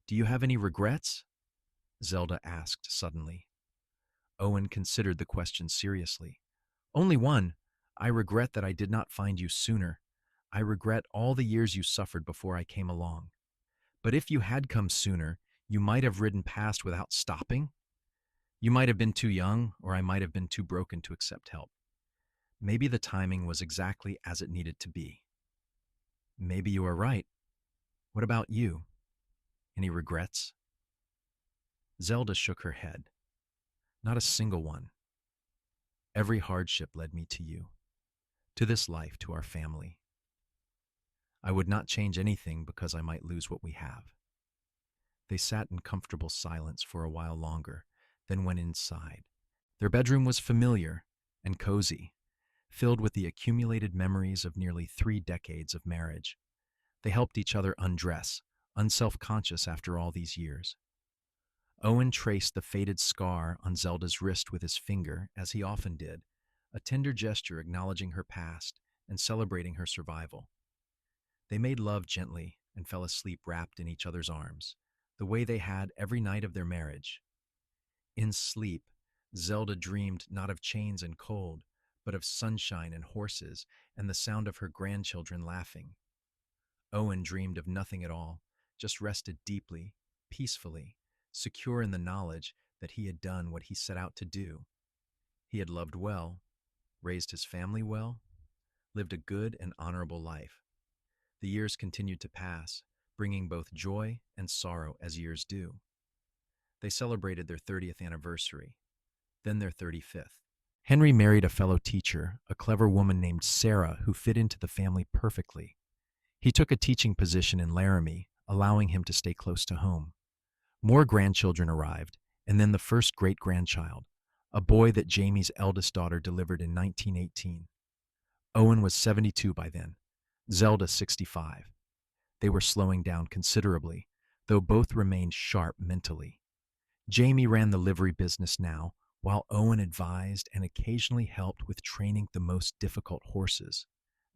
Do you have any regrets? Zelda asked suddenly. Owen considered the question seriously. Only one. I regret that I did not find you sooner. I regret all the years you suffered before I came along. But if you had come sooner, you might have ridden past without stopping. You might have been too young, or I might have been too broken to accept help. Maybe the timing was exactly as it needed to be. Maybe you are right. What about you? Any regrets? Zelda shook her head. Not a single one. Every hardship led me to you, to this life, to our family. I would not change anything because I might lose what we have. They sat in comfortable silence for a while longer, then went inside. Their bedroom was familiar and cozy, filled with the accumulated memories of nearly 3 decades of marriage. They helped each other undress, unself-conscious after all these years. Owen traced the faded scar on Zelda's wrist with his finger, as he often did, a tender gesture acknowledging her past and celebrating her survival. They made love gently and fell asleep wrapped in each other's arms, the way they had every night of their marriage. In sleep, Zelda dreamed not of chains and cold, but of sunshine and horses and the sound of her grandchildren laughing. Owen dreamed of nothing at all, just rested deeply, peacefully, secure in the knowledge that he had done what he set out to do. He had loved well, raised his family well, lived a good and honorable life. The years continued to pass, bringing both joy and sorrow as years do. They celebrated their 30th anniversary, then their 35th. Henry married a fellow teacher, a clever woman named Sarah who fit into the family perfectly. He took a teaching position in Laramie, allowing him to stay close to home. More grandchildren arrived, and then the first great-grandchild, a boy that Jamie's eldest daughter delivered in 1918. Owen was 72 by then, Zelda 65. They were slowing down considerably, though both remained sharp mentally. Jamie ran the livery business now, while Owen advised and occasionally helped with training the most difficult horses.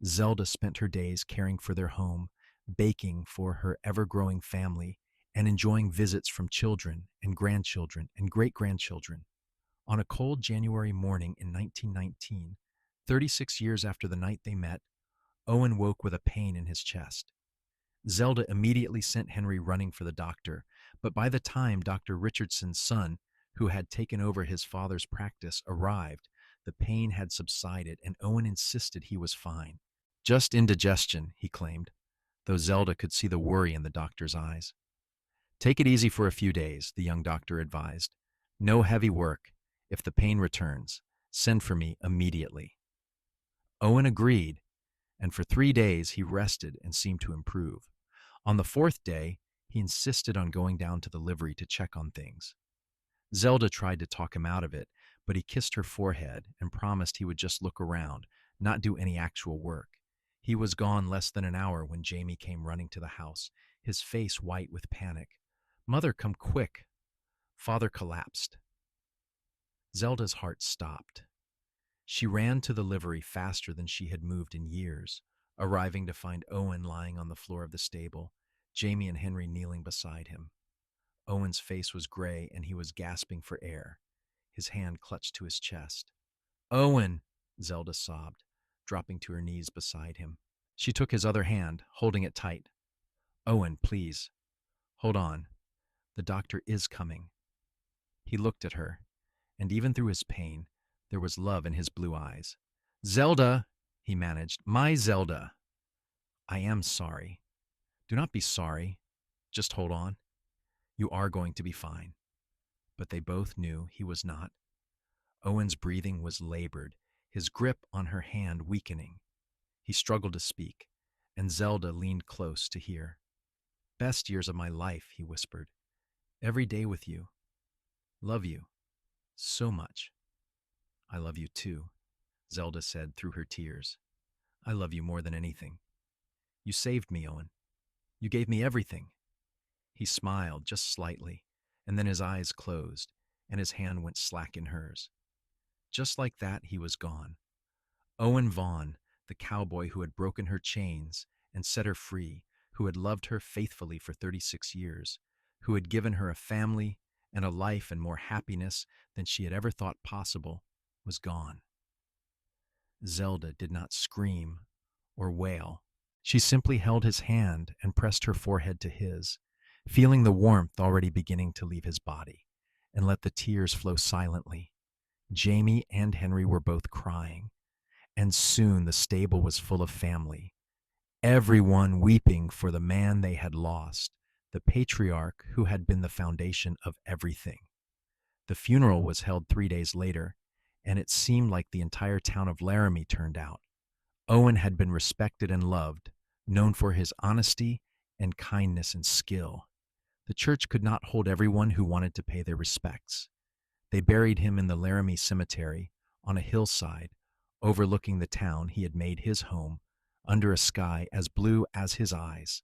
Zelda spent her days caring for their home, baking for her ever-growing family, and enjoying visits from children and grandchildren and great-grandchildren. On a cold January morning in 1919, 36 years after the night they met, Owen woke with a pain in his chest. Zelda immediately sent Henry running for the doctor, but by the time Dr. Richardson's son, who had taken over his father's practice, arrived, the pain had subsided and Owen insisted he was fine. Just indigestion, he claimed, though Zelda could see the worry in the doctor's eyes. Take it easy for a few days, the young doctor advised. No heavy work. If the pain returns, send for me immediately. Owen agreed, and for 3 days he rested and seemed to improve. On the 4th day, he insisted on going down to the livery to check on things. Zelda tried to talk him out of it, but he kissed her forehead and promised he would just look around, not do any actual work. He was gone less than an hour when Jamie came running to the house, his face white with panic. "Mother, come quick." Father collapsed. Zelda's heart stopped. She ran to the livery faster than she had moved in years, arriving to find Owen lying on the floor of the stable, Jamie and Henry kneeling beside him. Owen's face was gray and he was gasping for air, his hand clutched to his chest. "Owen!" Zelda sobbed, dropping to her knees beside him. She took his other hand, holding it tight. "Owen, please. Hold on. The doctor is coming." He looked at her, and even through his pain, there was love in his blue eyes. "Zelda," he managed, "my Zelda." "I am sorry." "Do not be sorry. Just hold on. You are going to be fine." But they both knew he was not. Owen's breathing was labored, his grip on her hand weakening. He struggled to speak, and Zelda leaned close to hear. "Best years of my life," he whispered. "Every day with you. Love you. So much." "I love you too," Zelda said through her tears. "I love you more than anything. You saved me, Owen. You gave me everything." He smiled just slightly, and then his eyes closed, and his hand went slack in hers. Just like that, he was gone. Owen Vaughn, the cowboy who had broken her chains and set her free, who had loved her faithfully for 36 years, who had given her a family and a life and more happiness than she had ever thought possible, was gone. Zelda did not scream or wail. She simply held his hand and pressed her forehead to his, feeling the warmth already beginning to leave his body, and let the tears flow silently. Jamie and Henry were both crying, and soon the stable was full of family, everyone weeping for the man they had lost, the patriarch who had been the foundation of everything. The funeral was held 3 days later, and it seemed like the entire town of Laramie turned out. Owen had been respected and loved, known for his honesty and kindness and skill. The church could not hold everyone who wanted to pay their respects. They buried him in the Laramie Cemetery, on a hillside, overlooking the town he had made his home, under a sky as blue as his eyes.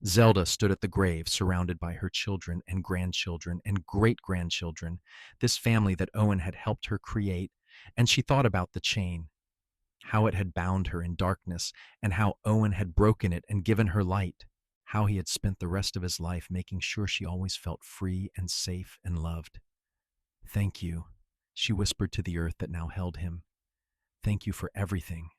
Zelda stood at the grave, surrounded by her children and grandchildren and great-grandchildren, this family that Owen had helped her create, and she thought about the chain, how it had bound her in darkness, and how Owen had broken it and given her light, how he had spent the rest of his life making sure she always felt free and safe and loved. "Thank you," she whispered to the earth that now held him. "Thank you for everything."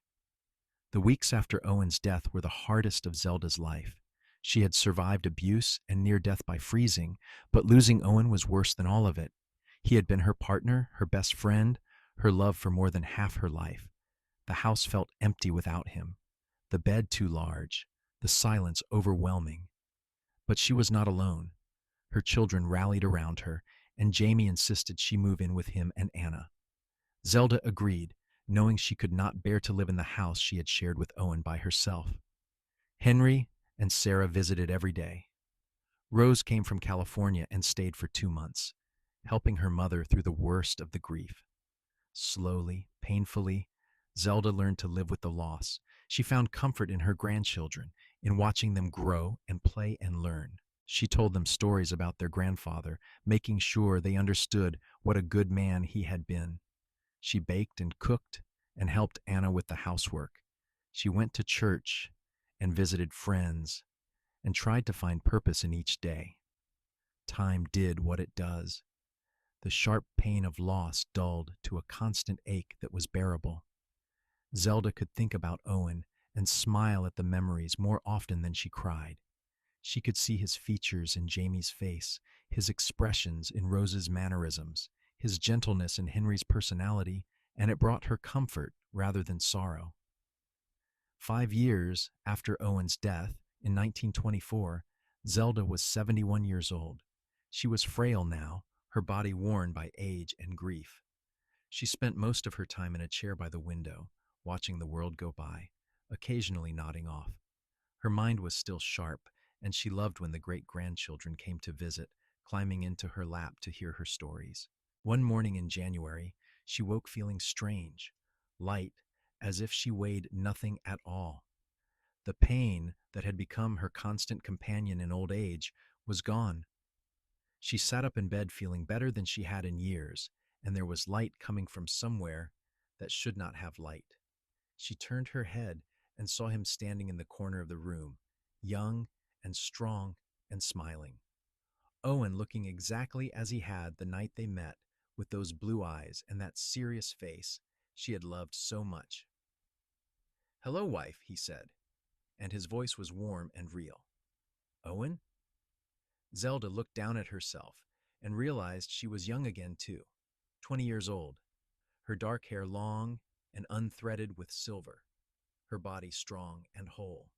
The weeks after Owen's death were the hardest of Zelda's life. She had survived abuse and near death by freezing, but losing Owen was worse than all of it. He had been her partner, her best friend, her love for more than half her life. The house felt empty without him, the bed too large, the silence overwhelming. But she was not alone. Her children rallied around her, and Jamie insisted she move in with him and Anna. Zelda agreed, knowing she could not bear to live in the house she had shared with Owen by herself. Henry and Sarah visited every day. Rose came from California and stayed for 2 months, helping her mother through the worst of the grief. Slowly, painfully, Zelda learned to live with the loss. She found comfort in her grandchildren, in watching them grow and play and learn. She told them stories about their grandfather, making sure they understood what a good man he had been. She baked and cooked and helped Anna with the housework. She went to church and visited friends and tried to find purpose in each day. Time did what it does. The sharp pain of loss dulled to a constant ache that was bearable. Zelda could think about Owen and smile at the memories more often than she cried. She could see his features in Jamie's face, his expressions in Rose's mannerisms, his gentleness in Henry's personality, and it brought her comfort rather than sorrow. 5 years after Owen's death, in 1924, Zelda was 71 years old. She was frail now, her body worn by age and grief. She spent most of her time in a chair by the window, watching the world go by, occasionally nodding off. Her mind was still sharp, and she loved when the great-grandchildren came to visit, climbing into her lap to hear her stories. One morning in January, she woke feeling strange, light, as if she weighed nothing at all. The pain that had become her constant companion in old age was gone. She sat up in bed feeling better than she had in years, and there was light coming from somewhere that should not have light. She turned her head and saw him standing in the corner of the room, young and strong and smiling. Owen looking exactly as he had the night they met, with those blue eyes and that serious face she had loved so much. "Hello, wife," he said, and his voice was warm and real. "Owen?" Zelda looked down at herself and realized she was young again too, 20 years old, her dark hair long and unthreaded with silver, her body strong and whole.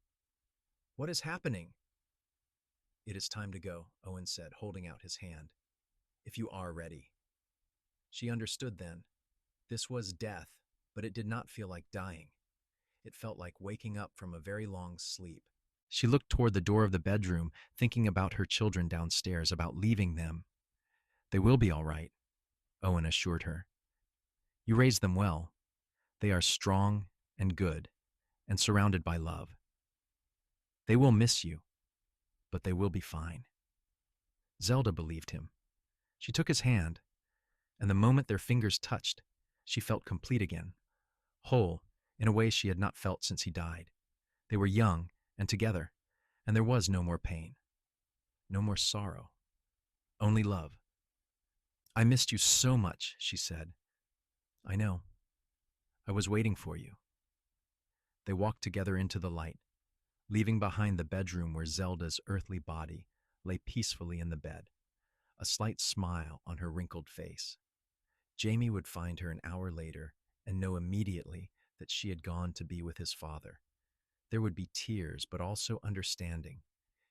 "What is happening?" "It is time to go," Owen said, holding out his hand. "If you are ready." She understood then. This was death, but it did not feel like dying. It felt like waking up from a very long sleep. She looked toward the door of the bedroom, thinking about her children downstairs, about leaving them. "They will be all right," Owen assured her. "You raised them well. They are strong and good and surrounded by love. They will miss you, but they will be fine." Zelda believed him. She took his hand, and the moment their fingers touched, she felt complete again, whole in a way she had not felt since he died. They were young and together, and there was no more pain, no more sorrow, only love. "I missed you so much," she said. "I know. I was waiting for you." They walked together into the light, leaving behind the bedroom where Zelda's earthly body lay peacefully in the bed, a slight smile on her wrinkled face. Jamie would find her an hour later and know immediately that she had gone to be with his father. There would be tears, but also understanding.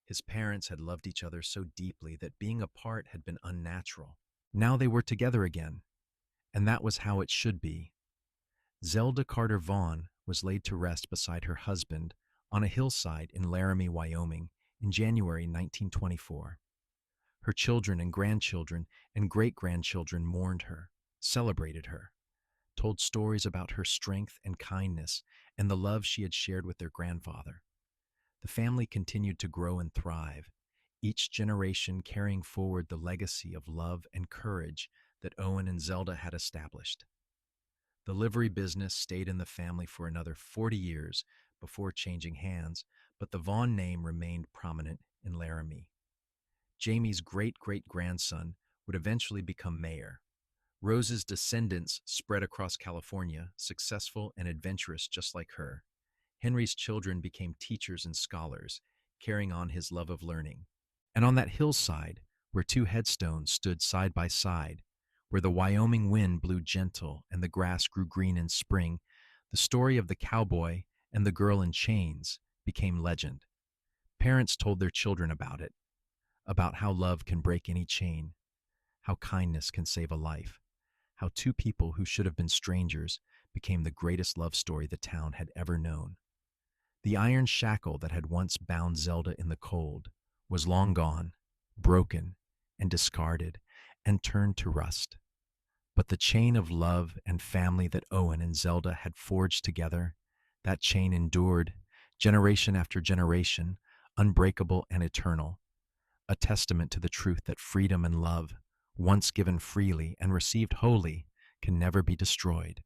His parents had loved each other so deeply that being apart had been unnatural. Now they were together again, and that was how it should be. Zelda Carter Vaughn was laid to rest beside her husband on a hillside in Laramie, Wyoming, in January 1924. Her children and grandchildren and great-grandchildren mourned her, celebrated her, told stories about her strength and kindness and the love she had shared with their grandfather. The family continued to grow and thrive, each generation carrying forward the legacy of love and courage that Owen and Zelda had established. The livery business stayed in the family for another 40 years before changing hands, but the Vaughn name remained prominent in Laramie. Jamie's great-great-grandson would eventually become mayor. Rose's descendants spread across California, successful and adventurous just like her. Henry's children became teachers and scholars, carrying on his love of learning. And on that hillside, where two headstones stood side by side, where the Wyoming wind blew gentle and the grass grew green in spring, the story of the cowboy and the girl in chains became legend. Parents told their children about it, about how love can break any chain, how kindness can save a life, how two people who should have been strangers became the greatest love story the town had ever known. The iron shackle that had once bound Zelda in the cold was long gone, broken and discarded, and turned to rust. But the chain of love and family that Owen and Zelda had forged together, that chain endured, generation after generation, unbreakable and eternal, a testament to the truth that freedom and love, once given freely and received wholly, can never be destroyed.